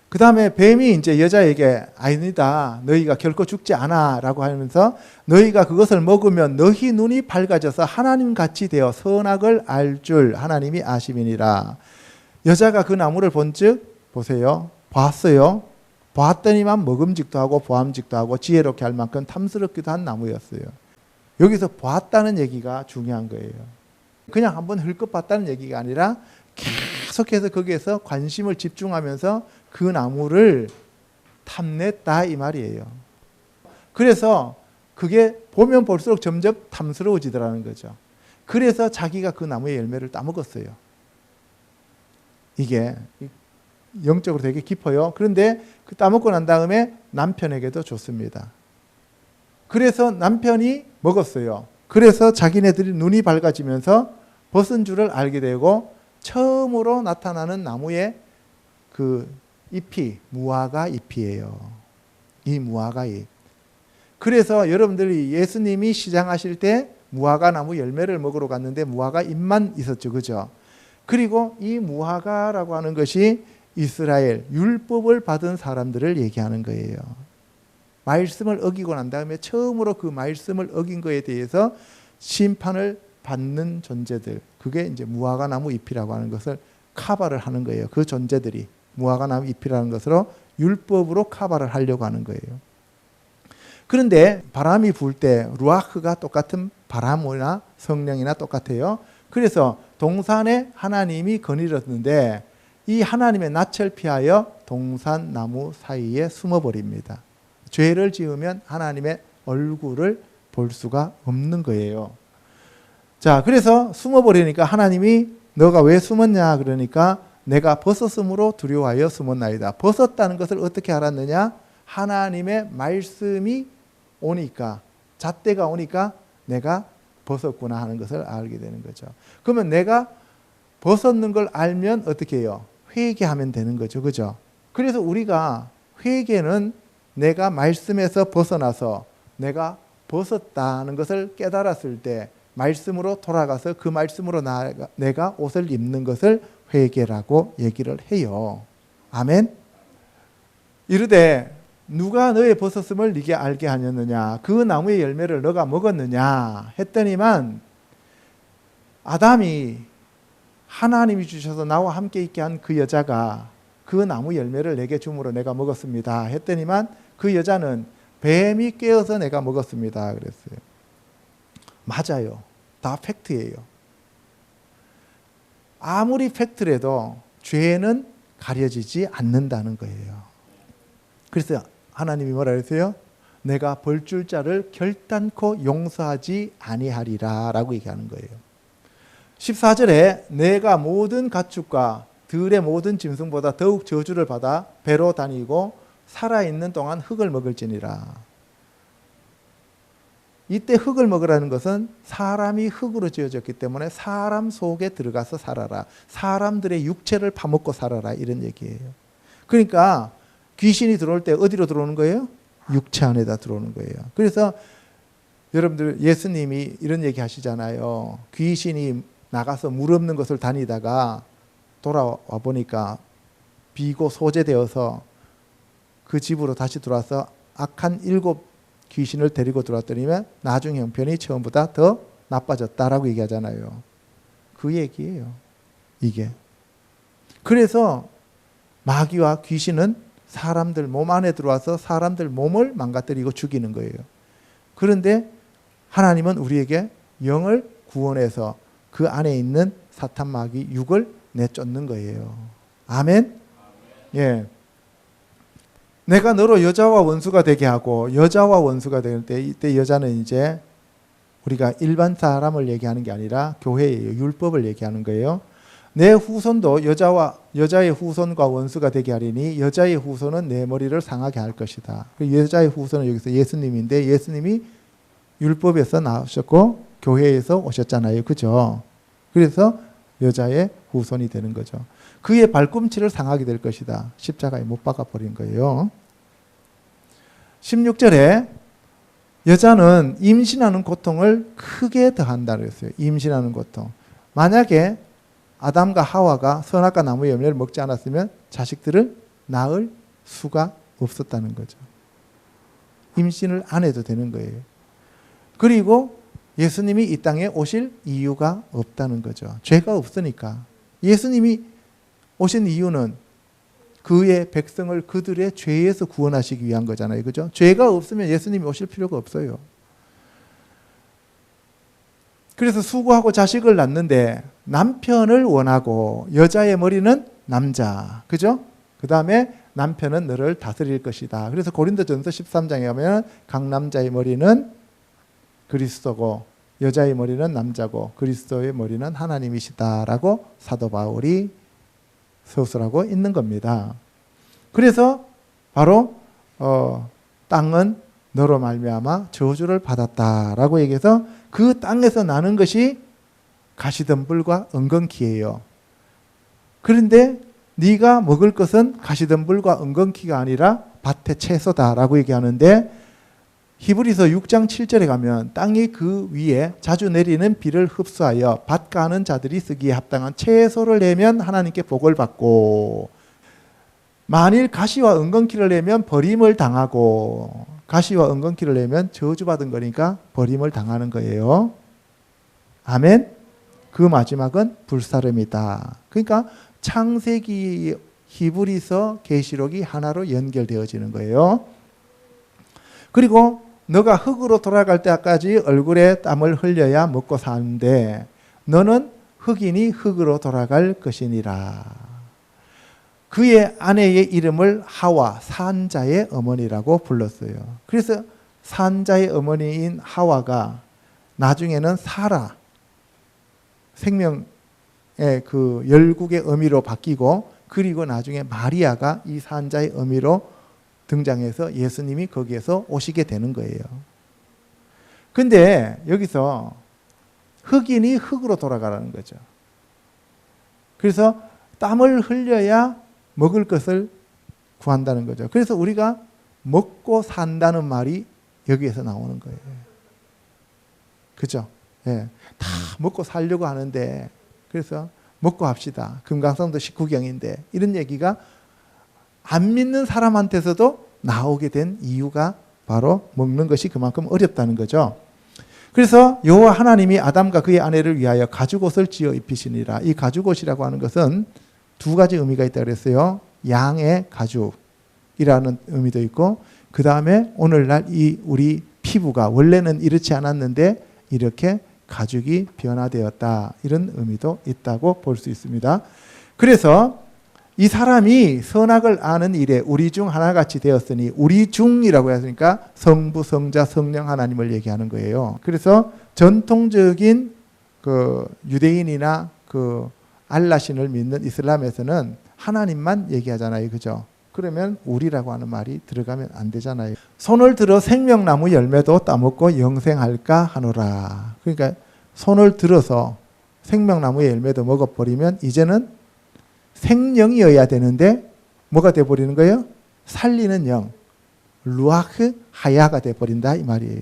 그 다음에 뱀이 이제 여자에게 아니다. 너희가 결코 죽지 않아. 라고 하면서 너희가 그것을 먹으면 너희 눈이 밝아져서 하나님같이 되어 선악을 알 줄 하나님이 아심이니라. 여자가 그 나무를 본즉 보세요. 봤어요. 봤더니만 먹음직도 하고 보암직도 하고 지혜롭게 할 만큼 탐스럽기도 한 나무였어요. 여기서 봤다는 얘기가 중요한 거예요. 그냥 한번 흘끗 봤다는 얘기가 아니라 계속해서 거기에서 관심을 집중하면서 그 나무를 탐냈다 이 말이에요. 그래서 그게 보면 볼수록 점점 탐스러워지더라는 거죠. 그래서 자기가 그 나무의 열매를 따먹었어요. 이게 영적으로 되게 깊어요. 그런데 그 따먹고 난 다음에 남편에게도 줬습니다. 그래서 남편이 먹었어요. 그래서 자기네들이 눈이 밝아지면서 벗은 줄을 알게 되고 처음으로 나타나는 나무의 그 잎이 무화과 잎이에요. 이 무화과 잎. 그래서 여러분들이 예수님이 시장하실 때 무화과 나무 열매를 먹으러 갔는데 무화과 잎만 있었죠. 그죠? 그리고 이 무화과라고 하는 것이 이스라엘 율법을 받은 사람들을 얘기하는 거예요. 말씀을 어기고 난 다음에 처음으로 그 말씀을 어긴 거에 대해서 심판을 받는 존재들, 그게 이제 무화과 나무 잎이라고 하는 것을 카바를 하는 거예요. 그 존재들이 무화과 나무 잎이라는 것으로 율법으로 카바를 하려고 하는 거예요. 그런데 바람이 불 때 루아흐가 똑같은 바람이나 성령이나 똑같아요. 그래서 동산에 하나님이 거느렸는데 이 하나님의 낯을 피하여 동산 나무 사이에 숨어버립니다. 죄를 지으면 하나님의 얼굴을 볼 수가 없는 거예요. 자, 그래서 숨어버리니까 하나님이 너가 왜 숨었냐 그러니까 내가 벗었으므로 두려워하여 숨었나이다. 벗었다는 것을 어떻게 알았느냐? 하나님의 말씀이 오니까, 잣대가 오니까 내가 벗었구나 하는 것을 알게 되는 거죠. 그러면 내가 벗었는 걸 알면 어떻게 해요? 회개하면 되는 거죠. 그죠? 그래서 우리가 회개는 내가 말씀에서 벗어나서 내가 벗었다는 것을 깨달았을 때 말씀으로 돌아가서 그 말씀으로 내가 옷을 입는 것을 회개라고 얘기를 해요. 아멘. 이르되 누가 너의 벗었음을 네게 알게 하였느냐? 그 나무의 열매를 너가 먹었느냐? 했더니만 아담이 하나님이 주셔서 나와 함께 있게 한 그 여자가 그 나무 열매를 내게 줌으로 내가 먹었습니다. 했더니만 그 여자는 뱀이 깨어서 내가 먹었습니다. 그랬어요. 맞아요. 다 팩트예요. 아무리 팩트라도 죄는 가려지지 않는다는 거예요. 그래서 하나님이 뭐라 그랬어요? 내가 벌줄 자를 결단코 용서하지 아니하리라 라고 얘기하는 거예요. 14절에 내가 모든 가축과 들의 모든 짐승보다 더욱 저주를 받아 배로 다니고 살아있는 동안 흙을 먹을지니라. 이때 흙을 먹으라는 것은 사람이 흙으로 지어졌기 때문에 사람 속에 들어가서 살아라. 사람들의 육체를 파먹고 살아라. 이런 얘기예요. 그러니까 귀신이 들어올 때 어디로 들어오는 거예요? 육체 안에다 들어오는 거예요. 그래서 여러분들 예수님이 이런 얘기 하시잖아요. 귀신이 나가서 물 없는 곳을 다니다가 돌아와 보니까 비고 소재되어서 그 집으로 다시 들어와서 악한 7 귀신을 데리고 들어왔더니 나중 형편이 처음보다 더 나빠졌다라고 얘기하잖아요. 그 얘기예요. 이게. 그래서 마귀와 귀신은 사람들 몸 안에 들어와서 사람들 몸을 망가뜨리고 죽이는 거예요. 그런데 하나님은 우리에게 영을 구원해서 그 안에 있는 사탄 마귀 육을 내쫓는 거예요. 아멘. 예. 내가 너로 여자와 원수가 되게 하고 여자와 원수가 될 때 이때 여자는 이제 우리가 일반 사람을 얘기하는 게 아니라 교회예요. 율법을 얘기하는 거예요. 내 후손도 여자의 후손과 원수가 되게 하리니 여자의 후손은 내 머리를 상하게 할 것이다. 여자의 후손은 여기서 예수님인데 예수님이 율법에서 나오셨고 교회에서 오셨잖아요. 그죠? 그래서 여자의 후손이 되는 거죠. 그의 발꿈치를 상하게 될 것이다. 십자가에 못 박아 버린 거예요. 16절에 여자는 임신하는 고통을 크게 더한다 그랬어요. 임신하는 고통. 만약에 아담과 하와가 선악과 나무의 열매를 먹지 않았으면 자식들을 낳을 수가 없었다는 거죠. 임신을 안 해도 되는 거예요. 그리고 예수님이 이 땅에 오실 이유가 없다는 거죠. 죄가 없으니까. 예수님이 오신 이유는 그의 백성을 그들의 죄에서 구원하시기 위한 거잖아요. 그죠? 죄가 없으면 예수님이 오실 필요가 없어요. 그래서 수고하고 자식을 낳는데 남편을 원하고 여자의 머리는 남자. 그죠? 그 다음에 남편은 너를 다스릴 것이다. 그래서 고린도전서 13장에 가면 각 남자의 머리는 그리스도고 여자의 머리는 남자고 그리스도의 머리는 하나님이시다라고 사도 바울이 서술하고 있는 겁니다. 그래서 바로 땅은 너로 말미암아 저주를 받았다라고 얘기해서 그 땅에서 나는 것이 가시덤불과 은건키예요. 그런데 네가 먹을 것은 가시덤불과 은건키가 아니라 밭의 채소다라고 얘기하는데 히브리서 6장 7절에 가면 땅이 그 위에 자주 내리는 비를 흡수하여 밭 가는 자들이 쓰기에 합당한 채소를 내면 하나님께 복을 받고 만일 가시와 은건키를 내면 버림을 당하고 가시와 은건키를 내면 저주받은 거니까 버림을 당하는 거예요. 아멘. 그 마지막은 불사름이다. 그러니까 창세기, 히브리서, 계시록이 하나로 연결되어지는 거예요. 그리고 너가 흙으로 돌아갈 때까지 얼굴에 땀을 흘려야 먹고 사는데 너는 흙이니 흙으로 돌아갈 것이니라. 그의 아내의 이름을 하와, 산자의 어머니라고 불렀어요. 그래서 산자의 어머니인 하와가 나중에는 사라, 생명의 그 열국의 어미로 바뀌고 그리고 나중에 마리아가 이 산자의 어미로 등장해서 예수님이 거기에서 오시게 되는 거예요. 근데 여기서 흙이니 흙으로 돌아가라는 거죠. 그래서 땀을 흘려야 먹을 것을 구한다는 거죠. 그래서 우리가 먹고 산다는 말이 여기에서 나오는 거예요. 그죠? 예. 다 먹고 살려고 하는데 그래서 먹고 합시다. 금강성도 19경인데 이런 얘기가 안 믿는 사람한테서도 나오게 된 이유가 바로 먹는 것이 그만큼 어렵다는 거죠. 그래서 여호와 하나님이 아담과 그의 아내를 위하여 가죽옷을 지어 입히시니라. 이 가죽옷이라고 하는 것은 두 가지 의미가 있다고 그랬어요. 양의 가죽이라는 의미도 있고 그 다음에 오늘날 이 우리 피부가 원래는 이렇지 않았는데 이렇게 가죽이 변화되었다. 이런 의미도 있다고 볼 수 있습니다. 그래서 이 사람이 선악을 아는 일에 우리 중 하나같이 되었으니 우리 중이라고 했으니까 성부, 성자, 성령 하나님을 얘기하는 거예요. 그래서 전통적인 그 유대인이나 그 알라신을 믿는 이슬람에서는 하나님만 얘기하잖아요. 그죠? 그러면 우리라고 하는 말이 들어가면 안 되잖아요. 손을 들어 생명나무 열매도 따먹고 영생할까 하노라. 그러니까 손을 들어서 생명나무의 열매도 먹어버리면 이제는 생명이어야 되는데 뭐가 돼버리는 거예요? 살리는 영, 루아흐 하야가 돼버린다 이 말이에요.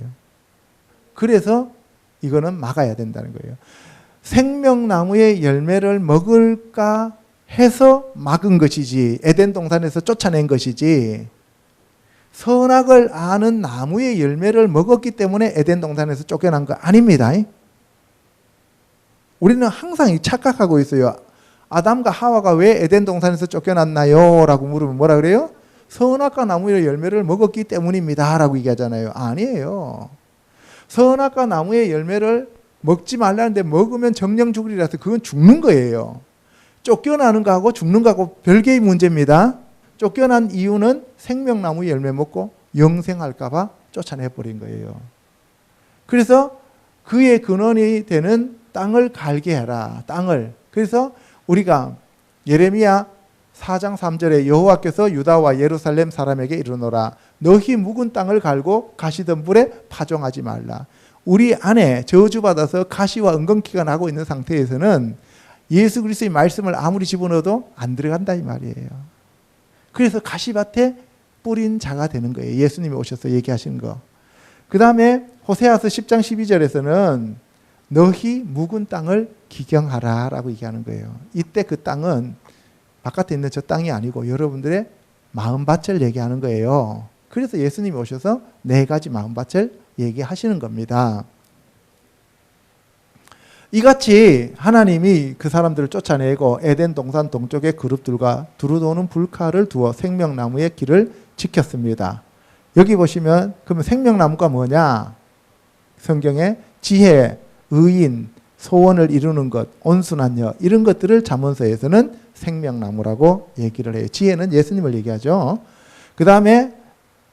그래서 이거는 막아야 된다는 거예요. 생명나무의 열매를 먹을까 해서 막은 것이지 에덴 동산에서 쫓아낸 것이지 선악을 아는 나무의 열매를 먹었기 때문에 에덴 동산에서 쫓겨난 거 아닙니다. 우리는 항상 착각하고 있어요. 아담과 하와가 왜 에덴 동산에서 쫓겨났나요? 라고 물으면 뭐라 그래요? 선악과 나무의 열매를 먹었기 때문입니다 라고 얘기하잖아요. 아니에요. 선악과 나무의 열매를 먹지 말라는데 먹으면 정령 죽으리라서 그건 죽는 거예요. 쫓겨나는 거하고 죽는 거하고 별개의 문제입니다. 쫓겨난 이유는 생명나무 열매 먹고 영생할까 봐 쫓아내버린 거예요. 그래서 그의 근원이 되는 땅을 갈게 해라. 땅을. 그래서 우리가 예레미야 4장 3절에 여호와께서 유다와 예루살렘 사람에게 이르노라. 너희 묵은 땅을 갈고 가시덤불에 파종하지 말라. 우리 안에 저주받아서 가시와 은근기가 나고 있는 상태에서는 예수 그리스도의 말씀을 아무리 집어넣어도 안 들어간다 이 말이에요. 그래서 가시밭에 뿌린 자가 되는 거예요. 예수님이 오셔서 얘기하신 거. 그 다음에 호세아서 10장 12절에서는 너희 묵은 땅을 기경하라 라고 얘기하는 거예요. 이때 그 땅은 바깥에 있는 저 땅이 아니고 여러분들의 마음밭을 얘기하는 거예요. 그래서 예수님이 오셔서 4가지 마음밭을 얘기하시는 겁니다. 이같이 하나님이 그 사람들을 쫓아내고 에덴 동산 동쪽의 그룹들과 두루 도는 불칼을 두어 생명나무의 길을 지켰습니다. 여기 보시면 그러면 생명나무가 뭐냐? 성경에 지혜, 의인, 소원을 이루는 것, 온순한 여 이런 것들을 잠언서에서는 생명나무라고 얘기를 해요. 지혜는 예수님을 얘기하죠. 그 다음에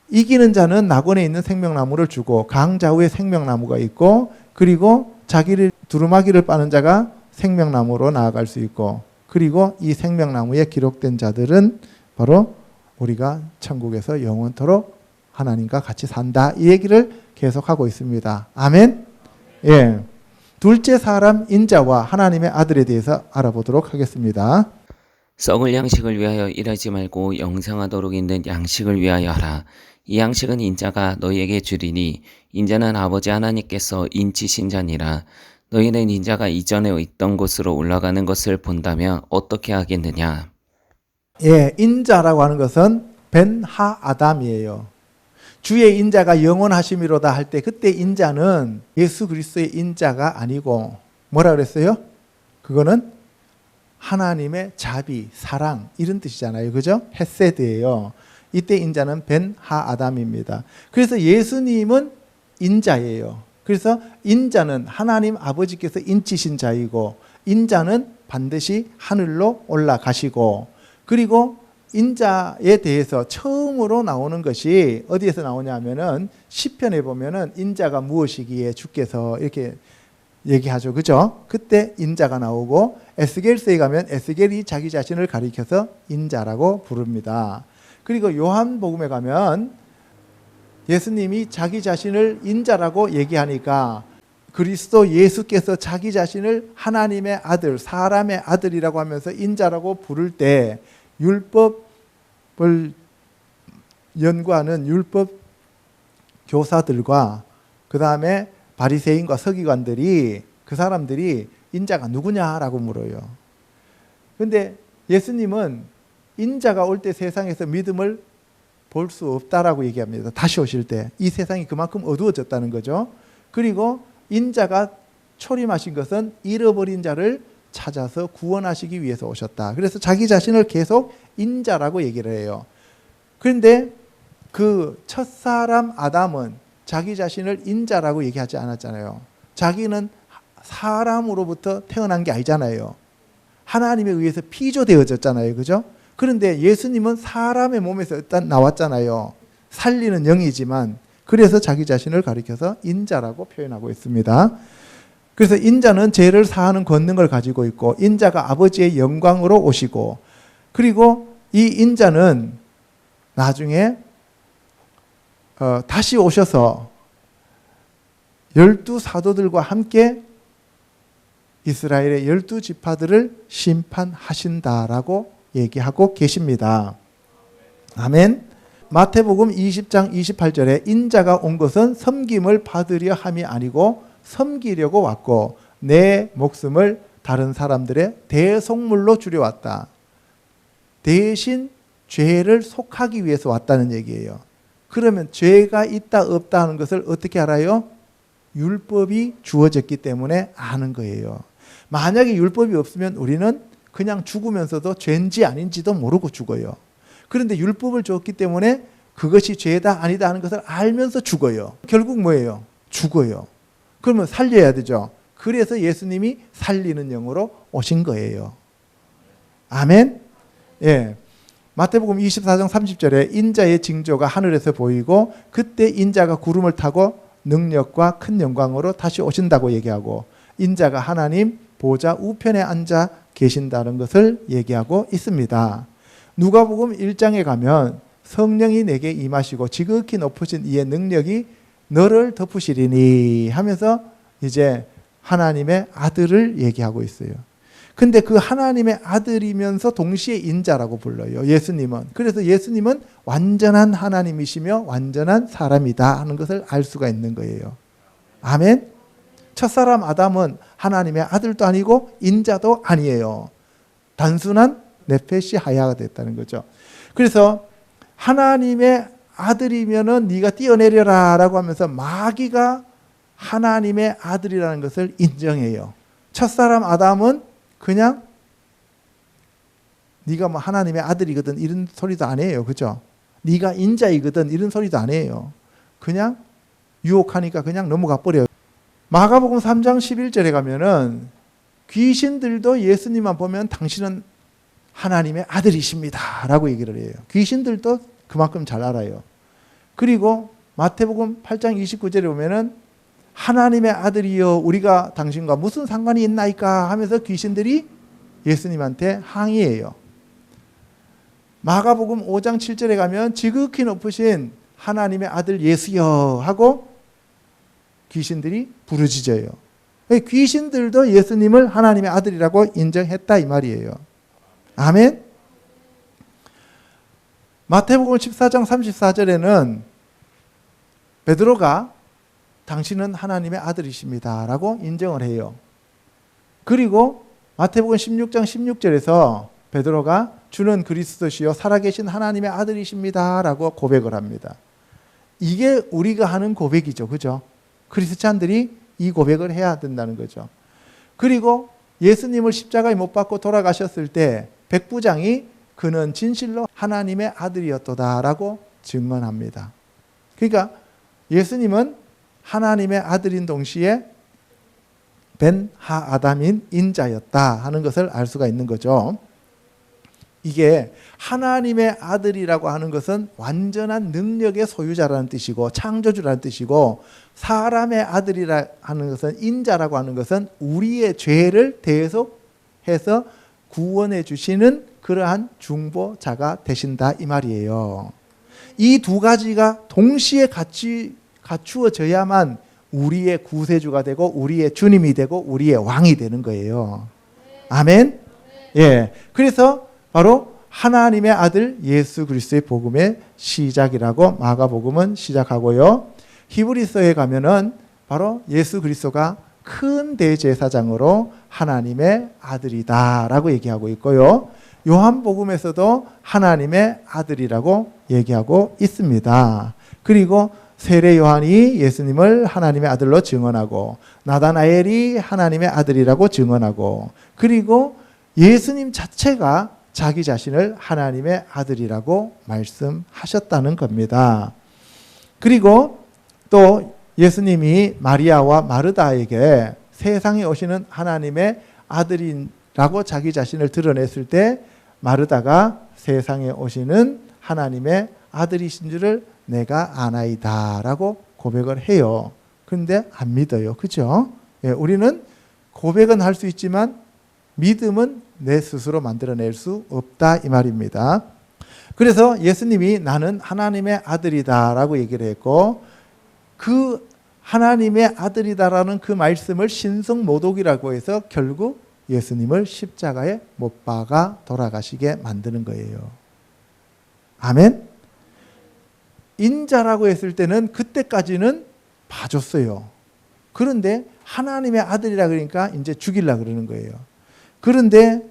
이기는 자는 낙원에 있는 생명나무를 주고 강좌우에 생명나무가 있고 그리고 자기를 두루마기를 빠는 자가 생명나무로 나아갈 수 있고 그리고 이 생명나무에 기록된 자들은 바로 우리가 천국에서 영원토록 하나님과 같이 산다. 이 얘기를 계속하고 있습니다. 아멘. 예. 둘째 사람 인자와 하나님의 아들에 대해서 알아보도록 하겠습니다. 썩을 양식을 위하여 일하지 말고 영생하도록 있는 양식을 위하여 하라. 이 양식은 인자가 너희에게 주리니 인자는 아버지 하나님께서 인치신 자니라. 너희는 인자가 이전에 있던 곳으로 올라가는 것을 본다면 어떻게 하겠느냐. 예, 인자라고 하는 것은 벤하 아담이에요. 주의 인자가 영원하심이로다 할 때 그때 인자는 예수 그리스도의 인자가 아니고 뭐라 그랬어요? 그거는 하나님의 자비, 사랑 이런 뜻이잖아요. 그죠? 헤세드예요. 이때 인자는 벤하 아담입니다. 그래서 예수님은 인자예요. 그래서 인자는 하나님 아버지께서 인치신 자이고 인자는 반드시 하늘로 올라가시고 그리고 인자에 대해서 처음으로 나오는 것이 어디에서 나오냐 하면은 시편에 보면은 인자가 무엇이기에 주께서 이렇게 얘기하죠. 그죠? 그때 인자가 나오고 에스겔서에 가면 에스겔이 자기 자신을 가리켜서 인자라고 부릅니다. 그리고 요한복음에 가면 예수님이 자기 자신을 인자라고 얘기하니까 그리스도 예수께서 자기 자신을 하나님의 아들, 사람의 아들이라고 하면서 인자라고 부를 때 율법을 연구하는 율법 교사들과 그 다음에 바리새인과 서기관들이 그 사람들이 인자가 누구냐라고 물어요. 그런데 예수님은 인자가 올 때 세상에서 믿음을 볼 수 없다라고 얘기합니다. 다시 오실 때 이 세상이 그만큼 어두워졌다는 거죠. 그리고 인자가 초림하신 것은 잃어버린 자를 찾아서 구원하시기 위해서 오셨다. 그래서 자기 자신을 계속 인자라고 얘기를 해요. 그런데 그 첫사람 아담은 자기 자신을 인자라고 얘기하지 않았잖아요. 자기는 사람으로부터 태어난 게 아니잖아요. 하나님에 의해서 피조되어졌잖아요. 그죠? 그런데 예수님은 사람의 몸에서 일단 나왔잖아요. 살리는 영이지만 그래서 자기 자신을 가리켜서 인자라고 표현하고 있습니다. 그래서 인자는 죄를 사하는 권능을 가지고 있고 인자가 아버지의 영광으로 오시고 그리고 이 인자는 나중에 다시 오셔서 12사도들과 함께 이스라엘의 12지파들을 심판하신다라고 얘기하고 계십니다. 아멘. 마태복음 20장 28절에 인자가 온 것은 섬김을 받으려 함이 아니고 섬기려고 왔고 내 목숨을 다른 사람들의 대속물로 주려왔다. 대신 죄를 속하기 위해서 왔다는 얘기예요. 그러면 죄가 있다 없다 하는 것을 어떻게 알아요? 율법이 주어졌기 때문에 아는 거예요. 만약에 율법이 없으면 우리는 그냥 죽으면서도 죄인지 아닌지도 모르고 죽어요. 그런데 율법을 줬기 때문에 그것이 죄다 아니다 하는 것을 알면서 죽어요. 결국 뭐예요? 죽어요. 그러면 살려야 되죠. 그래서 예수님이 살리는 영으로 오신 거예요. 아멘. 예. 마태복음 24장 30절에 인자의 징조가 하늘에서 보이고 그때 인자가 구름을 타고 능력과 큰 영광으로 다시 오신다고 얘기하고 인자가 하나님 보좌 우편에 앉아 계신다는 것을 얘기하고 있습니다. 누가복음 1장에 가면 성령이 내게 임하시고 지극히 높으신 이의 능력이 너를 덮으시리니 하면서 이제 하나님의 아들을 얘기하고 있어요. 근데 그 하나님의 아들이면서 동시에 인자라고 불러요. 예수님은. 그래서 예수님은 완전한 하나님이시며 완전한 사람이다 하는 것을 알 수가 있는 거예요. 아멘. 첫사람 아담은 하나님의 아들도 아니고 인자도 아니에요. 단순한 네페시 하야가 됐다는 거죠. 그래서 하나님의 아들이면은 네가 뛰어내려라 라고 하면서 마귀가 하나님의 아들이라는 것을 인정해요. 첫사람 아담은 그냥 네가 뭐 하나님의 아들이거든 이런 소리도 안 해요. 그죠? 네가 인자이거든 이런 소리도 안 해요. 그냥 유혹하니까 그냥 넘어가 버려요. 마가복음 3장 11절에 가면은 귀신들도 예수님만 보면 당신은 하나님의 아들이십니다 라고 얘기를 해요. 귀신들도 그만큼 잘 알아요. 그리고 마태복음 8장 29절에 보면은 하나님의 아들이여 우리가 당신과 무슨 상관이 있나이까 하면서 귀신들이 예수님한테 항의해요. 마가복음 5장 7절에 가면 지극히 높으신 하나님의 아들 예수여 하고 귀신들이 부르짖어요. 귀신들도 예수님을 하나님의 아들이라고 인정했다 이 말이에요. 아멘. 마태복음 14장 34절에는 베드로가 당신은 하나님의 아들이십니다 라고 인정을 해요. 그리고 마태복음 16장 16절에서 베드로가 주는 그리스도시요 살아계신 하나님의 아들이십니다 라고 고백을 합니다. 이게 우리가 하는 고백이죠. 그죠? 크리스찬들이 이 고백을 해야 된다는 거죠. 그리고 예수님을 십자가에 못 박고 돌아가셨을 때 백부장이 그는 진실로 하나님의 아들이었도다 라고 증언합니다. 그러니까 예수님은 하나님의 아들인 동시에 벤 하아담인 인자였다 하는 것을 알 수가 있는 거죠. 이게 하나님의 아들이라고 하는 것은 완전한 능력의 소유자라는 뜻이고 창조주라는 뜻이고 사람의 아들이라 하는 것은 인자라고 하는 것은 우리의 죄를 대속해서 구원해 주시는 그러한 중보자가 되신다 이 말이에요. 이 두 가지가 동시에 같이 갖추어져야만 우리의 구세주가 되고 우리의 주님이 되고 우리의 왕이 되는 거예요. 아멘. 예. 그래서 바로 하나님의 아들 예수 그리스도의 복음의 시작이라고 마가복음은 시작하고요. 히브리서에 가면은 바로 예수 그리스도가 큰 대제사장으로 하나님의 아들이다라고 얘기하고 있고요. 요한복음에서도 하나님의 아들이라고 얘기하고 있습니다. 그리고 세례 요한이 예수님을 하나님의 아들로 증언하고 나다나엘이 하나님의 아들이라고 증언하고 그리고 예수님 자체가 자기 자신을 하나님의 아들이라고 말씀하셨다는 겁니다. 그리고 또 예수님이 마리아와 마르다에게 세상에 오시는 하나님의 아들이라고 자기 자신을 드러냈을 때 마르다가 세상에 오시는 하나님의 아들이신 줄을 내가 아나이다 라고 고백을 해요. 그런데 안 믿어요. 그죠? 예, 우리는 고백은 할 수 있지만 믿음은 내 스스로 만들어낼 수 없다 이 말입니다. 그래서 예수님이 나는 하나님의 아들이다 라고 얘기를 했고 그 하나님의 아들이다라는 그 말씀을 신성모독이라고 해서 결국 예수님을 십자가에 못 박아 돌아가시게 만드는 거예요. 아멘. 인자라고 했을 때는 그때까지는 봐줬어요. 그런데 하나님의 아들이라 그러니까 이제 죽이려고 그러는 거예요. 그런데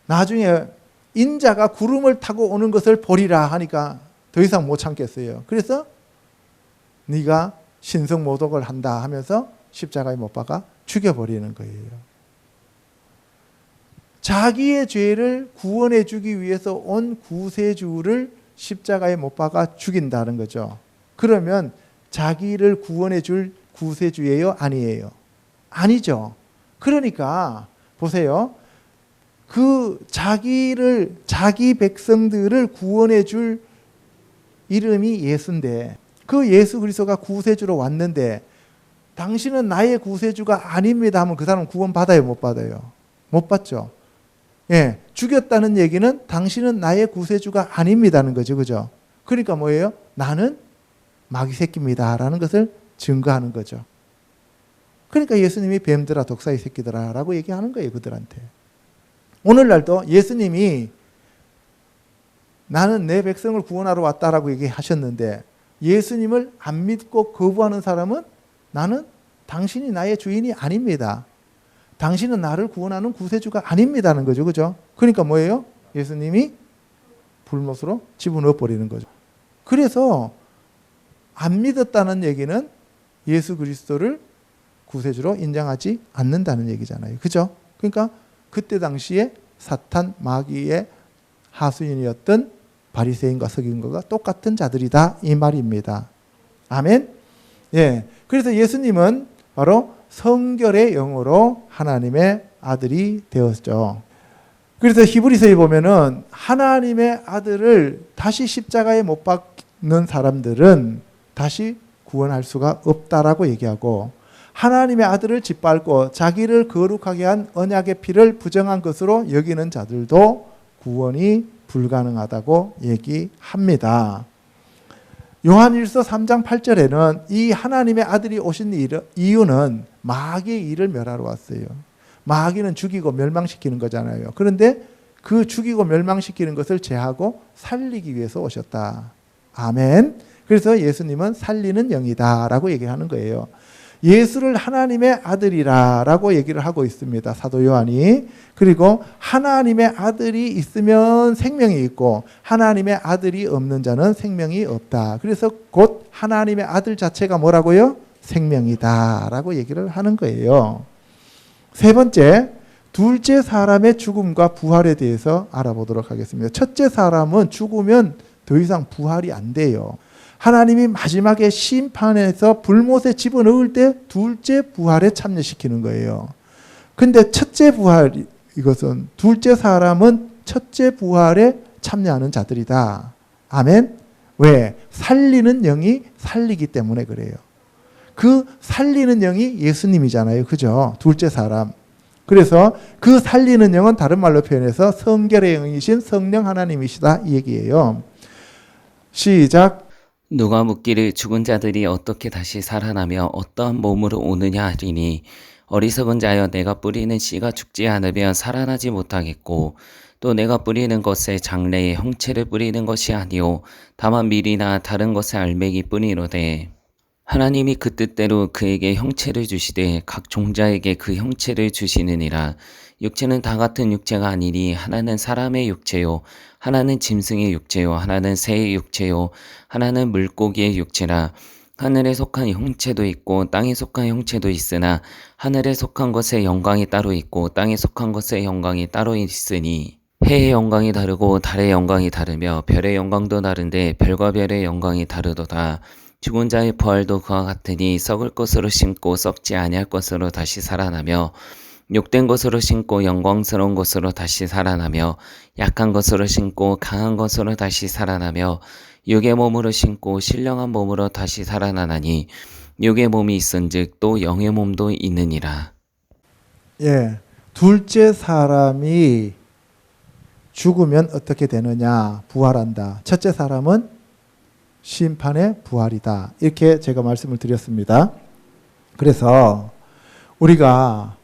나중에 인자가 구름을 타고 오는 것을 보리라 하니까 더 이상 못 참겠어요. 그래서 네가 신성모독을 한다 하면서 십자가에 못 박아 죽여버리는 거예요. 자기의 죄를 구원해 주기 위해서 온 구세주를 십자가에 못 박아 죽인다는 거죠. 그러면 자기를 구원해 줄 구세주예요? 아니에요? 아니죠. 그러니까 보세요. 자기 백성들을 구원해 줄 이름이 예수인데, 그 예수 그리스도가 구세주로 왔는데 당신은 나의 구세주가 아닙니다 하면 그 사람은 구원 받아요, 못 받아요? 못 받죠. 예, 죽였다는 얘기는 당신은 나의 구세주가 아닙니다는 거죠. 그죠? 그러니까 뭐예요? 나는 마귀 새끼입니다 라는 것을 증거하는 거죠. 그러니까 예수님이 뱀들아 독사의 새끼들아 라고 얘기하는 거예요, 그들한테. 오늘날도 예수님이 나는 내 백성을 구원하러 왔다라고 얘기하셨는데, 예수님을 안 믿고 거부하는 사람은 나는 당신이 나의 주인이 아닙니다, 당신은 나를 구원하는 구세주가 아닙니다는 거죠. 그죠? 그러니까 뭐예요? 예수님이 불못으로 집어넣어 버리는 거죠. 그래서 안 믿었다는 얘기는 예수 그리스도를 구세주로 인정하지 않는다는 얘기잖아요. 그죠? 그러니까 그때 당시에 사탄 마귀의 하수인이었던 바리새인과 서기관과 똑같은 자들이다 이 말입니다. 아멘. 예. 그래서 예수님은 바로 성결의 영으로 하나님의 아들이 되었죠. 그래서 히브리서에 보면은 하나님의 아들을 다시 십자가에 못 박는 사람들은 다시 구원할 수가 없다라고 얘기하고, 하나님의 아들을 짓밟고 자기를 거룩하게 한 언약의 피를 부정한 것으로 여기는 자들도 구원이 불가능하다고 얘기합니다. 요한일서 3장 8절에는 이 하나님의 아들이 오신 이유는 마귀의 일을 멸하러 왔어요. 마귀는 죽이고 멸망시키는 거잖아요. 그런데 그 죽이고 멸망시키는 것을 제하고 살리기 위해서 오셨다. 아멘. 그래서 예수님은 살리는 영이다 라고 얘기하는 거예요. 예수를 하나님의 아들이라고 얘기를 하고 있습니다, 사도 요한이. 그리고 하나님의 아들이 있으면 생명이 있고 하나님의 아들이 없는 자는 생명이 없다. 그래서 곧 하나님의 아들 자체가 뭐라고요? 생명이다 라고 얘기를 하는 거예요. 세 번째, 둘째 사람의 죽음과 부활에 대해서 알아보도록 하겠습니다. 첫째 사람은 죽으면 더 이상 부활이 안 돼요. 하나님이 마지막에 심판에서 불못에 집어넣을 때 둘째 부활에 참여시키는 거예요. 근데 첫째 부활, 이것은 둘째 사람은 첫째 부활에 참여하는 자들이다. 아멘. 왜? 살리는 영이 살리기 때문에 그래요. 그 살리는 영이 예수님이잖아요. 그죠? 둘째 사람. 그래서 그 살리는 영은 다른 말로 표현해서 성결의 영이신 성령 하나님이시다 이 얘기예요. 시작. 누가 묻기를 죽은 자들이 어떻게 다시 살아나며 어떠한 몸으로 오느냐 하리니, 어리석은 자여, 내가 뿌리는 씨가 죽지 않으면 살아나지 못하겠고, 또 내가 뿌리는 것에 장래의 형체를 뿌리는 것이 아니요 다만 밀이나 다른 것의 알맹이 뿐이로되, 하나님이 그 뜻대로 그에게 형체를 주시되 각 종자에게 그 형체를 주시느니라. 육체는 다 같은 육체가 아니니 하나는 사람의 육체요, 하나는 짐승의 육체요, 하나는 새의 육체요, 하나는 물고기의 육체라. 하늘에 속한 형체도 있고 땅에 속한 형체도 있으나 하늘에 속한 것의 영광이 따로 있고 땅에 속한 것의 영광이 따로 있으니, 해의 영광이 다르고 달의 영광이 다르며 별의 영광도 다른데 별과 별의 영광이 다르도다. 죽은 자의 부활도 그와 같으니, 썩을 것으로 심고 썩지 아니할 것으로 다시 살아나며, 욕된 것으로 심고 영광스러운 것으로 다시 살아나며, 약한 것으로 심고 강한 것으로 다시 살아나며, 육의 몸으로 심고 신령한 몸으로 다시 살아나나니, 육의 몸이 있은즉 또 영의 몸도 있느니라. 예, 둘째 사람이 죽으면 어떻게 되느냐? 부활한다. 첫째 사람은 심판의 부활이다. 이렇게 제가 말씀을 드렸습니다. 그래서 우리가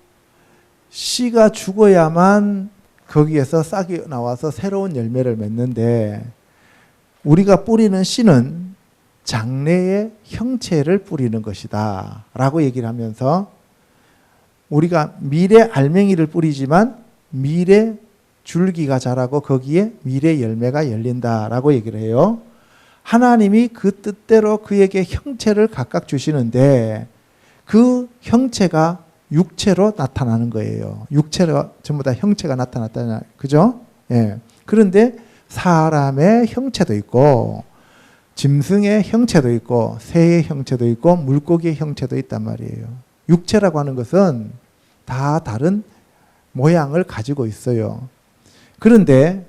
씨가 죽어야만 거기에서 싹이 나와서 새로운 열매를 맺는데, 우리가 뿌리는 씨는 장래의 형체를 뿌리는 것이다 라고 얘기를 하면서, 우리가 밀의 알맹이를 뿌리지만 밀의 줄기가 자라고 거기에 밀의 열매가 열린다라고 얘기를 해요. 하나님이 그 뜻대로 그에게 형체를 각각 주시는데, 그 형체가 육체로 나타나는 거예요. 육체가 전부 다 형체가 나타났다. 그죠? 예. 그런데 사람의 형체도 있고 짐승의 형체도 있고 새의 형체도 있고 물고기의 형체도 있단 말이에요. 육체라고 하는 것은 다 다른 모양을 가지고 있어요. 그런데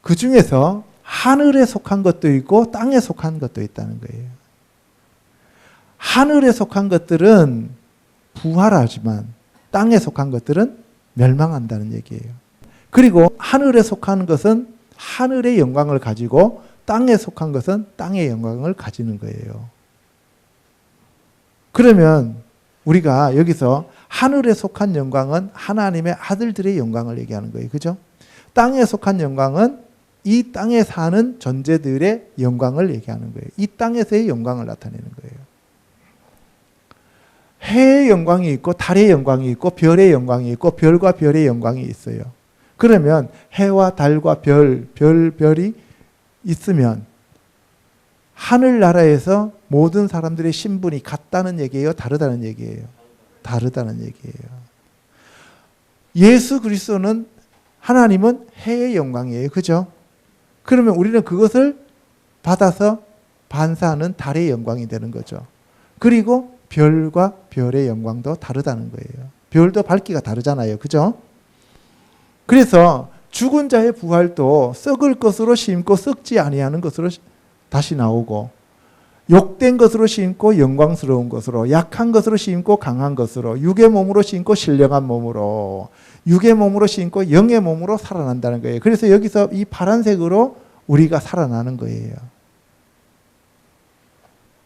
그 중에서 하늘에 속한 것도 있고 땅에 속한 것도 있다는 거예요. 하늘에 속한 것들은 부활하지만 땅에 속한 것들은 멸망한다는 얘기예요. 그리고 하늘에 속한 것은 하늘의 영광을 가지고 땅에 속한 것은 땅의 영광을 가지는 거예요. 그러면 우리가 여기서 하늘에 속한 영광은 하나님의 아들들의 영광을 얘기하는 거예요. 그죠? 땅에 속한 영광은 이 땅에 사는 존재들의 영광을 얘기하는 거예요. 이 땅에서의 영광을 나타내는 거예요. 해의 영광이 있고 달의 영광이 있고 별의 영광이 있고 별과 별의 영광이 있어요. 그러면 해와 달과 별이 있으면 하늘나라에서 모든 사람들의 신분이 같다는 얘기예요? 다르다는 얘기예요? 다르다는 얘기예요. 예수 그리스도는 하나님은 해의 영광이에요. 그죠? 그러면 우리는 그것을 받아서 반사하는 달의 영광이 되는 거죠. 그리고 별과 별의 영광도 다르다는 거예요. 별도 밝기가 다르잖아요. 그죠? 그래서 죽은 자의 부활도 썩을 것으로 심고 썩지 아니하는 것으로 다시 나오고 욕된 것으로 심고 영광스러운 것으로 약한 것으로 심고 강한 것으로 육의 몸으로 심고 신령한 몸으로 육의 몸으로 심고 영의 몸으로 살아난다는 거예요. 그래서 여기서 이 파란색으로 우리가 살아나는 거예요.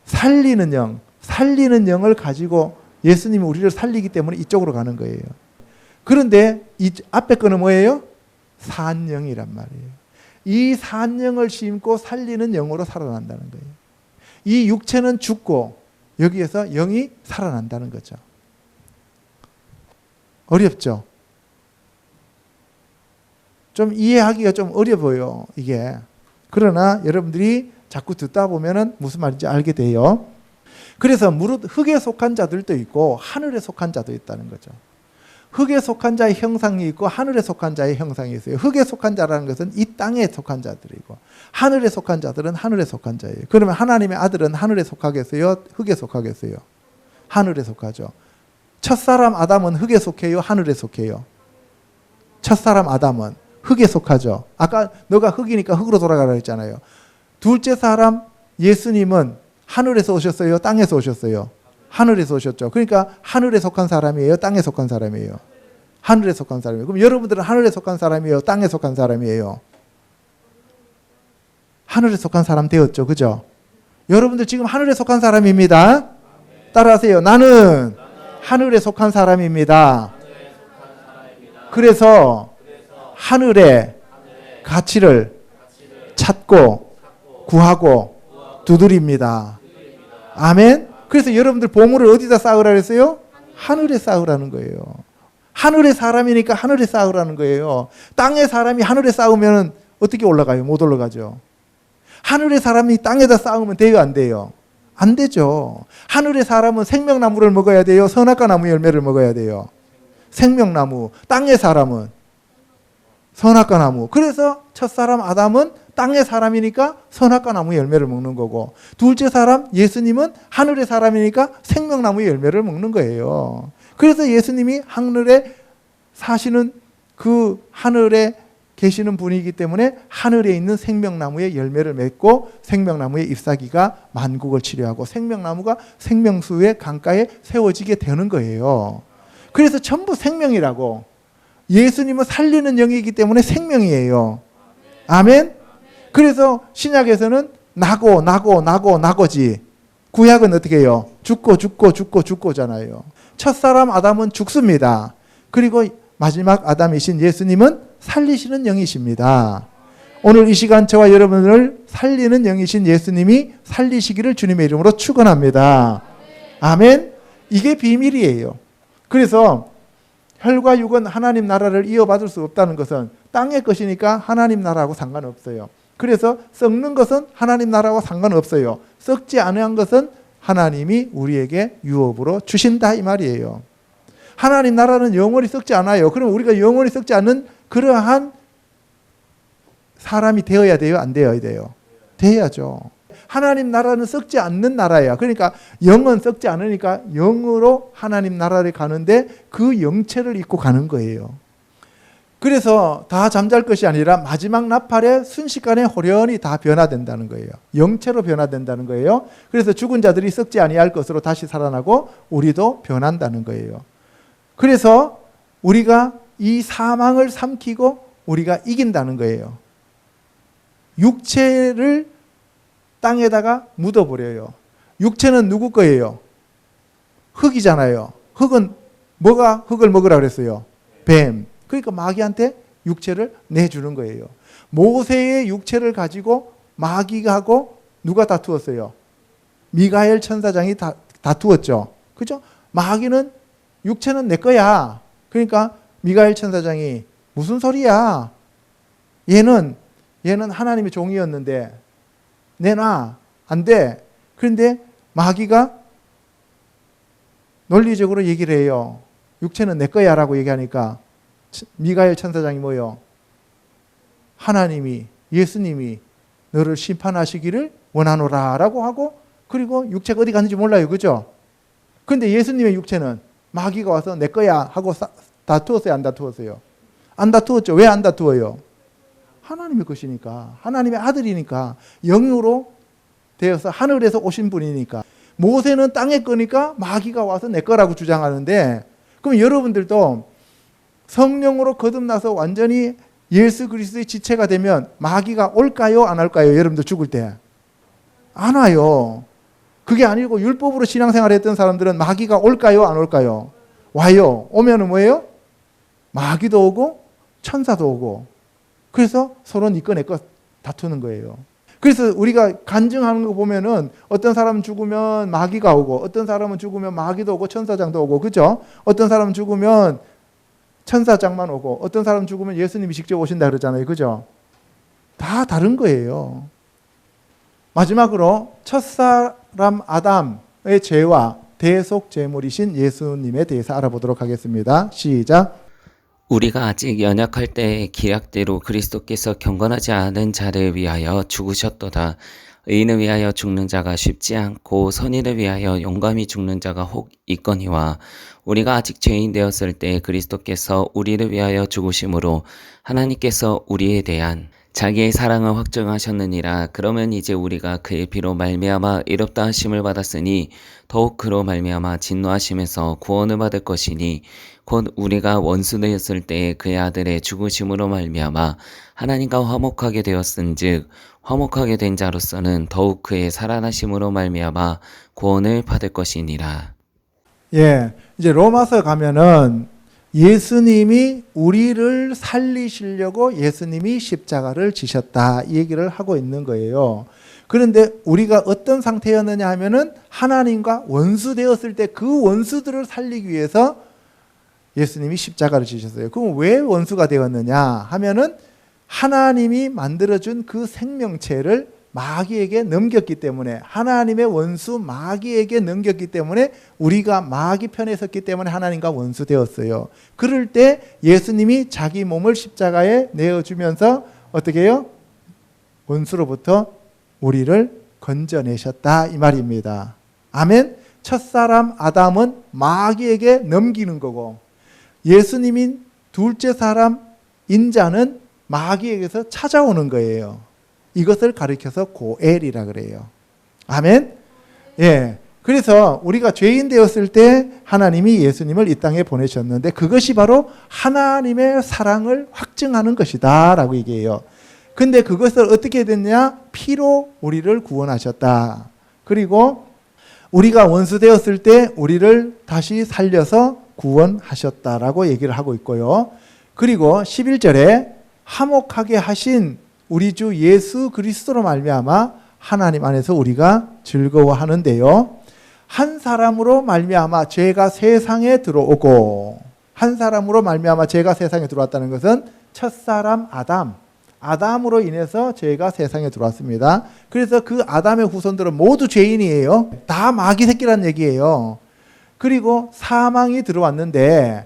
살리는 영을 가지고 예수님이 우리를 살리기 때문에 이쪽으로 가는 거예요. 그런데 이 앞에 거는 뭐예요? 산영이란 말이에요. 이 산영을 심고 살리는 영으로 살아난다는 거예요. 이 육체는 죽고 여기에서 영이 살아난다는 거죠. 어렵죠? 좀 이해하기가 좀 어려워요, 이게. 그러나 여러분들이 자꾸 듣다 보면은 무슨 말인지 알게 돼요. 그래서 무릇 흙에 속한 자들도 있고 하늘에 속한 자도 있다는 거죠. 흙에 속한 자의 형상이 있고 하늘에 속한 자의 형상이 있어요. 흙에 속한 자라는 것은 이 땅에 속한 자들이고 하늘에 속한 자들은 하늘에 속한 자예요. 그러면 하나님의 아들은 하늘에 속하겠어요? 흙에 속하겠어요? 하늘에 속하죠. 첫사람 아담은 흙에 속해요? 하늘에 속해요? 첫사람 아담은 흙에 속하죠. 아까 너가 흙이니까 흙으로 돌아가라 했잖아요. 둘째 사람 예수님은 하늘에서 오셨어요? 땅에서 오셨어요? 하늘에서 오셨죠. 그러니까 하늘에 속한 사람이에요? 땅에 속한 사람이에요? 하늘에 속한 사람이에요. 그럼 여러분들은 하늘에 속한 사람이에요? 땅에 속한 사람이에요? 하늘에 속한 사람 되었죠. 그죠? 여러분들 지금 하늘에 속한 사람입니다. 따라하세요. 나는 하늘에 속한 사람입니다. 그래서 하늘의 가치를 찾고 구하고 두드립니다. 아멘. 그래서 여러분들 보물을 어디다 쌓으라 그랬어요? 하늘에 쌓으라는 거예요. 하늘의 사람이니까 하늘에 쌓으라는 거예요. 땅의 사람이 하늘에 쌓으면 어떻게 올라가요? 못 올라가죠. 하늘의 사람이 땅에다 쌓으면 돼요? 안 돼요? 안 되죠. 하늘의 사람은 생명나무를 먹어야 돼요? 선악과 나무 열매를 먹어야 돼요? 생명나무. 땅의 사람은 선악과 나무. 그래서 첫사람 아담은 땅의 사람이니까 선악과 나무 열매를 먹는 거고 둘째 사람 예수님은 하늘의 사람이니까 생명나무의 열매를 먹는 거예요. 그래서 예수님이 하늘에 사시는 그 하늘에 계시는 분이기 때문에 하늘에 있는 생명나무의 열매를 맺고 생명나무의 잎사귀가 만국을 치료하고 생명나무가 생명수의 강가에 세워지게 되는 거예요. 그래서 전부 생명이라고. 예수님은 살리는 영이기 때문에 생명이에요. 아멘. 그래서 신약에서는 나고지. 구약은 어떻게 해요? 죽고잖아요. 첫사람 아담은 죽습니다. 그리고 마지막 아담이신 예수님은 살리시는 영이십니다. 오늘 이 시간 저와 여러분을 살리는 영이신 예수님이 살리시기를 주님의 이름으로 축원합니다. 아멘. 이게 비밀이에요. 그래서 혈과 육은 하나님 나라를 이어받을 수 없다는 것은 땅의 것이니까 하나님 나라하고 상관없어요. 그래서 썩는 것은 하나님 나라와 상관없어요. 썩지 않은 것은 하나님이 우리에게 유업으로 주신다 이 말이에요. 하나님 나라는 영원히 썩지 않아요. 그럼 우리가 영원히 썩지 않는 그러한 사람이 되어야 돼요? 안 되어야 돼요? 돼야죠. 하나님 나라는 썩지 않는 나라야. 그러니까 영은 썩지 않으니까 영으로 하나님 나라를 가는데 그 영체를 입고 가는 거예요. 그래서 다 잠잘 것이 아니라 마지막 나팔에 순식간에 호련히 다 변화된다는 거예요. 영체로 변화된다는 거예요. 그래서 죽은 자들이 썩지 아니할 것으로 다시 살아나고 우리도 변한다는 거예요. 그래서 우리가 이 사망을 삼키고 우리가 이긴다는 거예요. 육체를 땅에다가 묻어버려요. 육체는 누구 거예요? 흙이잖아요. 흙은 뭐가 흙을 먹으라 그랬어요? 뱀. 그러니까 마귀한테 육체를 내주는 거예요. 모세의 육체를 가지고 마귀하고 누가 다투었어요? 미가엘 천사장이 다투었죠. 그죠? 마귀는 육체는 내 거야. 그러니까 미가엘 천사장이 무슨 소리야? 얘는 하나님의 종이었는데 내놔. 안 돼. 그런데 마귀가 논리적으로 얘기를 해요. 육체는 내 거야 라고 얘기하니까 미가엘 천사장이 뭐요? 하나님이, 예수님이 너를 심판하시기를 원하노라 라고 하고 그리고 육체가 어디 갔는지 몰라요. 그죠? 그런데 예수님의 육체는 마귀가 와서 내 거야 하고 다투었어요? 안 다투었어요? 안 다투었죠. 왜 안 다투어요? 하나님의 것이니까. 하나님의 아들이니까. 영으로 되어서 하늘에서 오신 분이니까. 모세는 땅의 거니까 마귀가 와서 내 거라고 주장하는데 그럼 여러분들도 성령으로 거듭나서 완전히 예수 그리스도의 지체가 되면 마귀가 올까요? 안 올까요? 여러분들 죽을 때. 안 와요. 그게 아니고 율법으로 신앙생활 했던 사람들은 마귀가 올까요? 안 올까요? 와요. 오면은 뭐예요? 마귀도 오고 천사도 오고. 그래서 서로 네 거 내 거 다투는 거예요. 그래서 우리가 간증하는 거 보면은 어떤 사람은 죽으면 마귀가 오고 어떤 사람은 죽으면 마귀도 오고 천사장도 오고 그죠? 어떤 사람은 죽으면 천사장만 오고 어떤 사람 죽으면 예수님이 직접 오신다 그러잖아요. 그죠? 다 다른 거예요. 마지막으로 첫사람 아담의 죄와 대속 제물이신 예수님에 대해서 알아보도록 하겠습니다. 시작. 우리가 아직 연약할 때의 기약대로 그리스도께서 경건하지 않은 자를 위하여 죽으셨도다. 의인을 위하여 죽는 자가 쉽지 않고 선인을 위하여 용감히 죽는 자가 혹 있거니와 우리가 아직 죄인 되었을 때 그리스도께서 우리를 위하여 죽으심으로 하나님께서 우리에 대한 자기의 사랑을 확증하셨느니라. 그러면 이제 우리가 그의 피로 말미암아 의롭다 하심을 받았으니 더욱 그로 말미암아 진노하심에서 구원을 받을 것이니 곧 우리가 원수되었을 때 그의 아들의 죽으심으로 말미암아 하나님과 화목하게 되었은즉 화목하게 된 자로서는 더욱 그의 살아나심으로 말미암아 구원을 받을 것이니라. 예, 이제 로마서 가면은 예수님이 우리를 살리시려고 예수님이 십자가를 지셨다 이 얘기를 하고 있는 거예요. 그런데 우리가 어떤 상태였느냐 하면은 하나님과 원수 되었을 때 그 원수들을 살리기 위해서 예수님이 십자가를 지셨어요. 그럼 왜 원수가 되었느냐 하면은 하나님이 만들어준 그 생명체를 마귀에게 넘겼기 때문에 하나님의 원수 마귀에게 넘겼기 때문에 우리가 마귀 편에 섰기 때문에 하나님과 원수 되었어요. 그럴 때 예수님이 자기 몸을 십자가에 내어주면서 어떻게 해요? 원수로부터 우리를 건져내셨다 이 말입니다. 아멘. 첫사람 아담은 마귀에게 넘기는 거고 예수님인 둘째 사람 인자는 마귀에게서 찾아오는 거예요. 이것을 가리켜서 고엘이라 그래요. 아멘. 예. 그래서 우리가 죄인 되었을 때 하나님이 예수님을 이 땅에 보내셨는데 그것이 바로 하나님의 사랑을 확증하는 것이다라고 얘기해요. 근데 그것을 어떻게 됐냐? 피로 우리를 구원하셨다. 그리고 우리가 원수 되었을 때 우리를 다시 살려서 구원하셨다라고 얘기를 하고 있고요. 그리고 11절에 화목하게 하신 우리 주 예수 그리스도로 말미암아 하나님 안에서 우리가 즐거워하는데요. 한 사람으로 말미암아 죄가 세상에 들어오고 한 사람으로 말미암아 죄가 세상에 들어왔다는 것은 첫사람 아담으로 인해서 죄가 세상에 들어왔습니다. 그래서 그 아담의 후손들은 모두 죄인이에요. 다 마귀 새끼란 얘기예요. 그리고 사망이 들어왔는데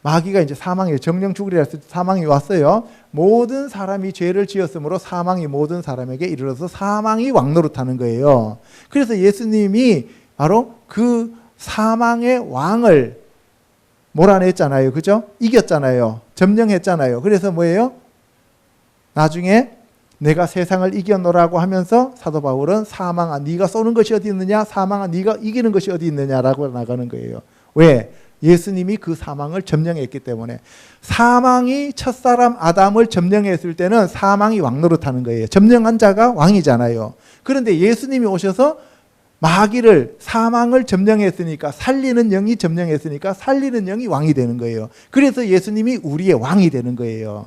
마귀가 이제 사망이에요. 정령 죽으리라 했을 때 사망이 왔어요. 모든 사람이 죄를 지었으므로 사망이 모든 사람에게 이르러서 사망이 왕노릇하는 거예요. 그래서 예수님이 바로 그 사망의 왕을 몰아냈잖아요. 그죠? 이겼잖아요. 점령했잖아요. 그래서 뭐예요? 나중에 내가 세상을 이겨노라고 하면서 사도 바울은 사망아 네가 쏘는 것이 어디 있느냐? 사망아 네가 이기는 것이 어디 있느냐라고 나가는 거예요. 왜? 예수님이 그 사망을 점령했기 때문에. 사망이 첫사람 아담을 점령했을 때는 사망이 왕노릇하는 거예요. 점령한 자가 왕이잖아요. 그런데 예수님이 오셔서 마귀를, 사망을 점령했으니까, 살리는 영이 점령했으니까 살리는 영이 왕이 되는 거예요. 그래서 예수님이 우리의 왕이 되는 거예요.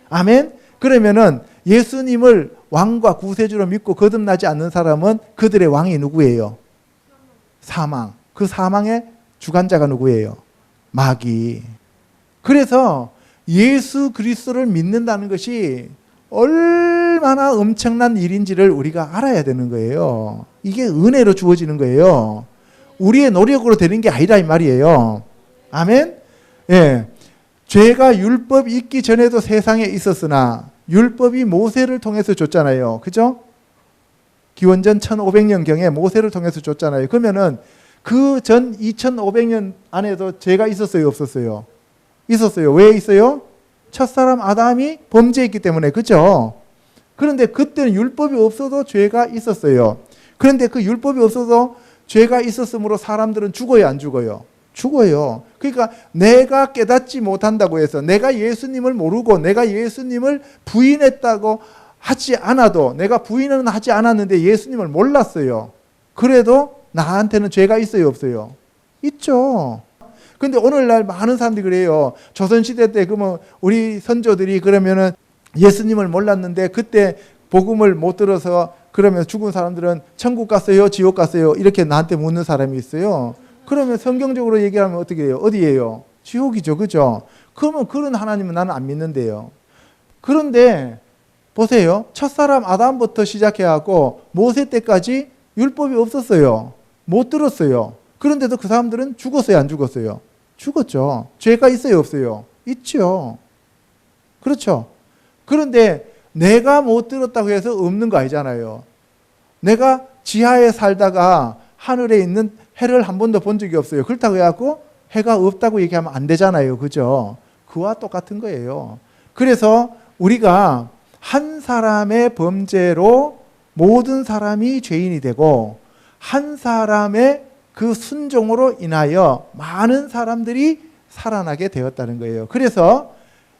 아멘? 그러면은 예수님을 왕과 구세주로 믿고 거듭나지 않는 사람은 그들의 왕이 누구예요? 사망. 그 사망의 주관자가 누구예요? 마귀. 그래서 예수 그리스도를 믿는다는 것이 얼마나 엄청난 일인지를 우리가 알아야 되는 거예요. 이게 은혜로 주어지는 거예요. 우리의 노력으로 되는 게 아니라 이 말이에요. 아멘? 예. 죄가 율법 있기 전에도 세상에 있었으나 율법이 모세를 통해서 줬잖아요. 그죠? 기원전 1500년경에 모세를 통해서 줬잖아요. 그러면은 그 전 2500년 안에도 죄가 있었어요? 없었어요? 있었어요. 왜 있어요? 첫사람 아담이 범죄했기 때문에. 그죠? 그런데 그때는 율법이 없어도 죄가 있었어요. 그런데 그 율법이 없어도 죄가 있었으므로 사람들은 죽어요? 안 죽어요? 죽어요. 그러니까 내가 깨닫지 못한다고 해서, 내가 예수님을 모르고 내가 예수님을 부인했다고 하지 않아도, 내가 부인은 하지 않았는데 예수님을 몰랐어요. 그래도 나한테는 죄가 있어요? 없어요? 있죠. 근데 오늘날 많은 사람들이 그래요. 조선시대 때 그러면 우리 선조들이 그러면은 예수님을 몰랐는데 그때 복음을 못 들어서 그러면 죽은 사람들은 천국 갔어요? 지옥 갔어요? 이렇게 나한테 묻는 사람이 있어요. 그러면 성경적으로 얘기하면 어떻게 해요? 어디예요? 지옥이죠. 그죠? 그러면 그런 하나님은 나는 안 믿는데요. 그런데 보세요. 첫사람 아담부터 시작해갖고 모세 때까지 율법이 없었어요. 못 들었어요. 그런데도 그 사람들은 죽었어요? 안 죽었어요? 죽었죠. 죄가 있어요? 없어요? 있죠. 그렇죠. 그런데 내가 못 들었다고 해서 없는 거 아니잖아요. 내가 지하에 살다가 하늘에 있는 해를 한 번도 본 적이 없어요. 그렇다고 해갖고 해가 없다고 얘기하면 안 되잖아요. 그죠? 그와 똑같은 거예요. 그래서 우리가 한 사람의 범죄로 모든 사람이 죄인이 되고 한 사람의 그 순종으로 인하여 많은 사람들이 살아나게 되었다는 거예요. 그래서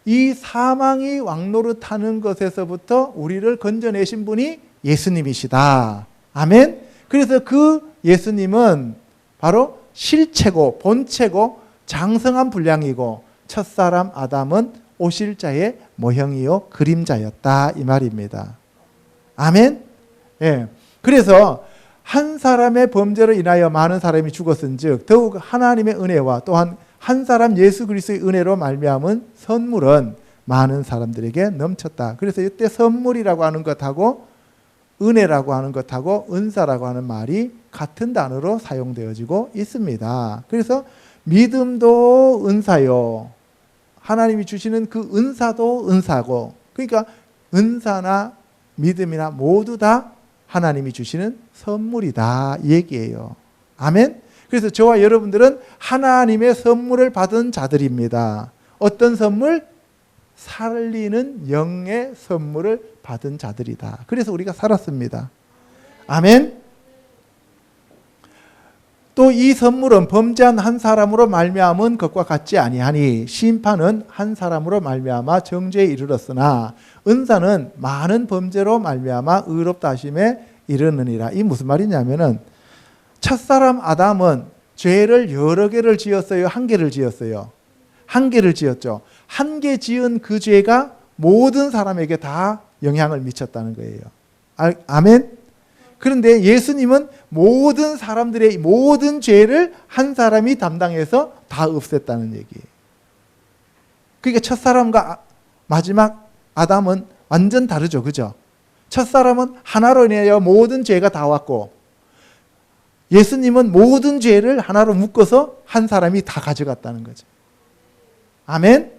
이 사망이 왕노릇하는 것에서부터 우리를 건져내신 분이 예수님이시다. 아멘. 그래서 그 예수님은 바로 실체고 본체고 장성한 분량이고 첫사람 아담은 오실 자의 모형이요 그림자였다 이 말입니다. 아멘. 예. 그래서 한 사람의 범죄로 인하여 많은 사람이 죽었은즉 더욱 하나님의 은혜와 또한 한 사람 예수 그리스도의 은혜로 말미암은 선물은 많은 사람들에게 넘쳤다. 그래서 이때 선물이라고 하는 것하고 은혜라고 하는 것하고 은사라고 하는 말이 같은 단어로 사용되어지고 있습니다. 그래서 믿음도 은사요. 하나님이 주시는 그 은사도 은사고, 그러니까 은사나 믿음이나 모두 다 하나님이 주시는 선물이다 이 얘기예요. 아멘. 그래서 저와 여러분들은 하나님의 선물을 받은 자들입니다. 어떤 선물? 살리는 영의 선물을 받은 자들이다. 그래서 우리가 살았습니다. 아멘. 또 이 선물은 범죄한 한 사람으로 말미암은 것과 같지 아니하니 심판은 한 사람으로 말미암아 정죄에 이르렀으나 은사는 많은 범죄로 말미암아 의롭다 하심에 이르느니라. 이 무슨 말이냐면은 첫사람 아담은 죄를 여러 개를 지었어요? 한 개를 지었어요? 한 개를 지었죠. 한 개 지은 그 죄가 모든 사람에게 다 영향을 미쳤다는 거예요. 아멘? 그런데 예수님은 모든 사람들의 모든 죄를 한 사람이 담당해서 다 없앴다는 얘기예요. 그러니까 첫사람과 마지막 아담은 완전 다르죠. 그죠? 첫사람은 하나로 인하여 모든 죄가 다 왔고 예수님은 모든 죄를 하나로 묶어서 한 사람이 다 가져갔다는 거죠. 아멘.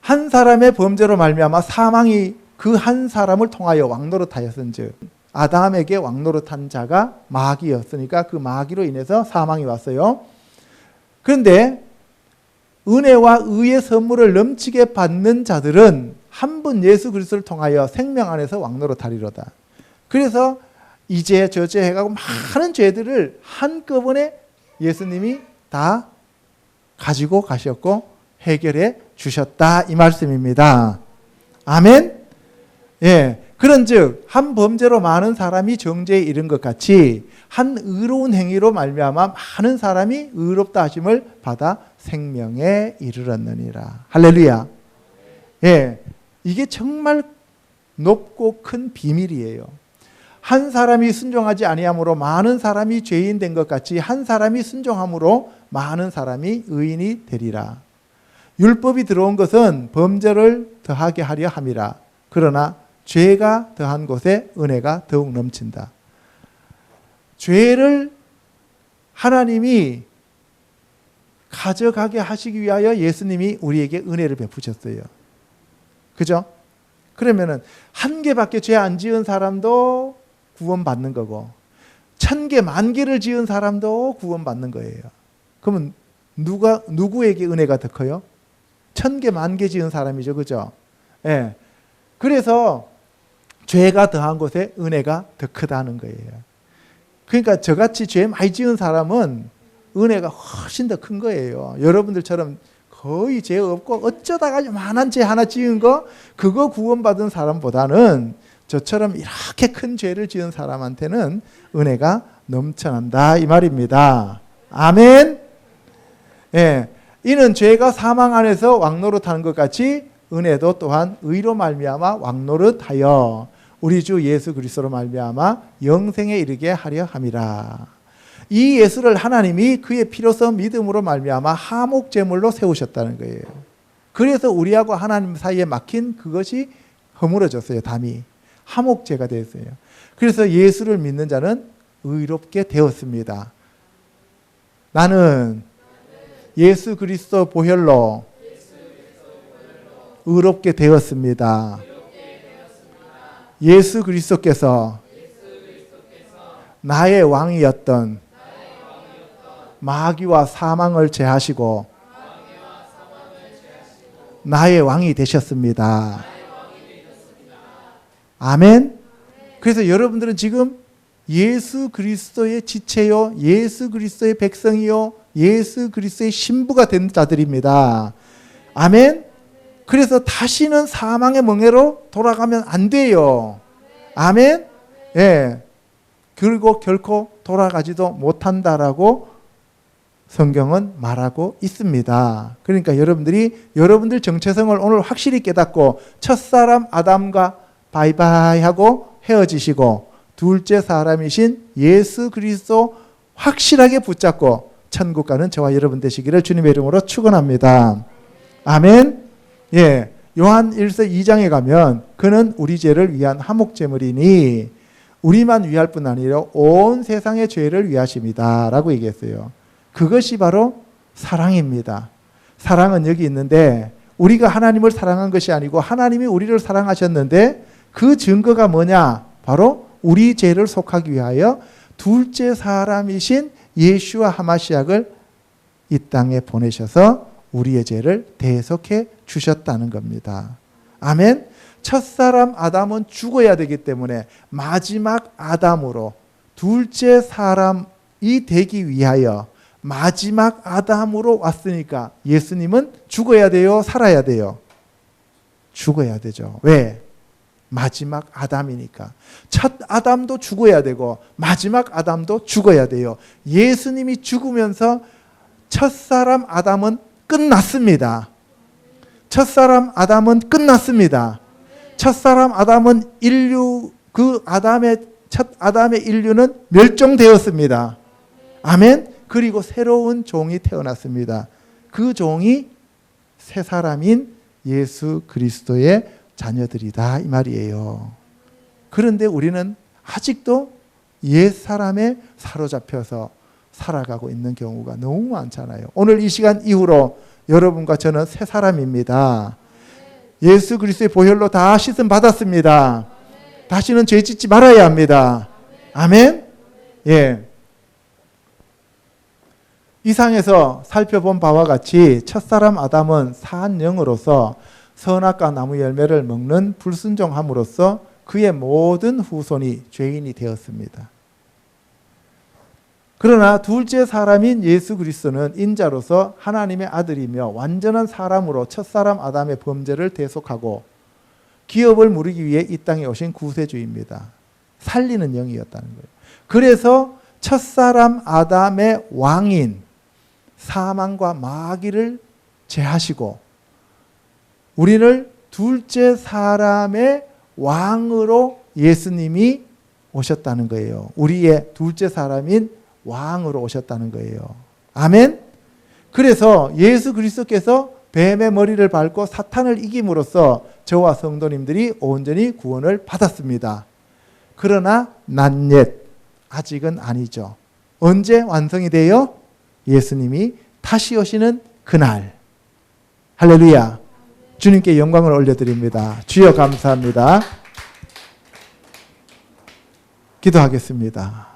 한 사람의 범죄로 말미암아 사망이 그 한 사람을 통하여 왕노릇하였은즉 아담에게 왕노릇한 자가 마귀였으니까 그 마귀로 인해서 사망이 왔어요. 그런데 은혜와 의의 선물을 넘치게 받는 자들은 한 분 예수 그리스도를 통하여 생명 안에서 왕노릇하리로다. 그래서 이제 저죄 해가고 많은 죄들을 한꺼번에 예수님이 다 가지고 가셨고 해결해 주셨다 이 말씀입니다. 아멘. 예. 그런즉 한 범죄로 많은 사람이 정죄에 이른 것 같이 한 의로운 행위로 말미암아 많은 사람이 의롭다 하심을 받아 생명에 이르렀느니라. 할렐루야. 예. 이게 정말 높고 큰 비밀이에요. 한 사람이 순종하지 아니함으로 많은 사람이 죄인 된 것 같이 한 사람이 순종함으로 많은 사람이 의인이 되리라. 율법이 들어온 것은 범죄를 더하게 하려 함이라. 그러나 죄가 더한 곳에 은혜가 더욱 넘친다. 죄를 하나님이 가져가게 하시기 위하여 예수님이 우리에게 은혜를 베푸셨어요. 그죠? 그러면은 한 개밖에 죄 안 지은 사람도 구원받는 거고 1000개, 10,000개를 지은 사람도 구원받는 거예요. 그러면 누구에게 은혜가 더 커요? 1000개, 10,000개 지은 사람이죠. 그죠? 예. 그래서 죄가 더한 곳에 은혜가 더 크다는 거예요. 그러니까 저같이 죄 많이 지은 사람은 은혜가 훨씬 더 큰 거예요. 여러분들처럼 거의 죄 없고 어쩌다가 요만한 죄 하나 지은 거 그거 구원받은 사람보다는 저처럼 이렇게 큰 죄를 지은 사람한테는 은혜가 넘쳐난다 이 말입니다. 아멘. 예. 이는 죄가 사망 안에서 왕노릇하는 것 같이 은혜도 또한 의로 말미암아 왕노릇하여 우리 주 예수 그리스도로 말미암아 영생에 이르게 하려 함이라. 이 예수를 하나님이 그의 피로서 믿음으로 말미암아 하목 제물로 세우셨다는 거예요. 그래서 우리하고 하나님 사이에 막힌 그것이 허물어졌어요. 담이 하목제가 되었어요. 그래서 예수를 믿는 자는 의롭게 되었습니다. 나는 예수 그리스도 보혈로 의롭게 되었습니다. 예수 그리스도께서 나의 왕이었던 마귀와 사망을 제하시고 나의 왕이 되셨습니다. 아멘. 그래서 여러분들은 지금 예수 그리스도의 지체요, 예수 그리스도의 백성이요, 예수 그리스도의 신부가 된 자들입니다. 아멘. 그래서 다시는 사망의 멍에로 돌아가면 안 돼요. 아멘. 예. 그리고 결코 돌아가지도 못한다라고 성경은 말하고 있습니다. 그러니까 여러분들 정체성을 오늘 확실히 깨닫고 첫사람 아담과 바이바이 하고 헤어지시고 둘째 사람이신 예수 그리스도 확실하게 붙잡고 천국 가는 저와 여러분 되시기를 주님의 이름으로 축원합니다. 아멘. 예. 요한 1서 2장에 가면 그는 우리 죄를 위한 화목제물이니 우리만 위할 뿐 아니라 온 세상의 죄를 위하십니다 라고 얘기했어요. 그것이 바로 사랑입니다. 사랑은 여기 있는데 우리가 하나님을 사랑한 것이 아니고 하나님이 우리를 사랑하셨는데 그 증거가 뭐냐? 바로 우리 죄를 속하기 위하여 둘째 사람이신 예수와 하마시약을 이 땅에 보내셔서 우리의 죄를 대속해 주셨다는 겁니다. 아멘. 첫사람 아담은 죽어야 되기 때문에 마지막 아담으로 둘째 사람이 되기 위하여 마지막 아담으로 왔으니까 예수님은 죽어야 돼요? 살아야 돼요? 죽어야 되죠. 왜? 마지막 아담이니까. 첫 아담도 죽어야 되고 마지막 아담도 죽어야 돼요. 예수님이 죽으면서 첫사람 아담은 끝났습니다. 첫사람 아담은 끝났습니다. 첫사람 아담은 첫 아담의 인류는 멸종되었습니다. 아멘. 그리고 새로운 종이 태어났습니다. 그 종이 새 사람인 예수 그리스도의 자녀들이다 이 말이에요. 그런데 우리는 아직도 옛 사람에 사로잡혀서 살아가고 있는 경우가 너무 많잖아요. 오늘 이 시간 이후로 여러분과 저는 새 사람입니다. 예수 그리스도의 보혈로 다 씻음 받았습니다. 다시는 죄 짓지 말아야 합니다. 아멘? 예. 이상에서 살펴본 바와 같이 첫사람 아담은 사한 영으로서 선악과 나무 열매를 먹는 불순종함으로써 그의 모든 후손이 죄인이 되었습니다. 그러나 둘째 사람인 예수 그리스도는 인자로서 하나님의 아들이며 완전한 사람으로 첫사람 아담의 범죄를 대속하고 기업을 누리기 위해 이 땅에 오신 구세주입니다. 살리는 영이었다는 거예요. 그래서 첫사람 아담의 왕인 사망과 마귀를 제하시고 우리를 둘째 사람의 왕으로 예수님이 오셨다는 거예요. 우리의 둘째 사람인 왕으로 오셨다는 거예요. 아멘? 그래서 예수 그리스도께서 뱀의 머리를 밟고 사탄을 이김으로써 저와 성도님들이 온전히 구원을 받았습니다. 그러나 not yet, 아직은 아니죠. 언제 완성이 돼요? 예수님이 다시 오시는 그날. 할렐루야. 주님께 영광을 올려드립니다. 주여 감사합니다. 기도하겠습니다.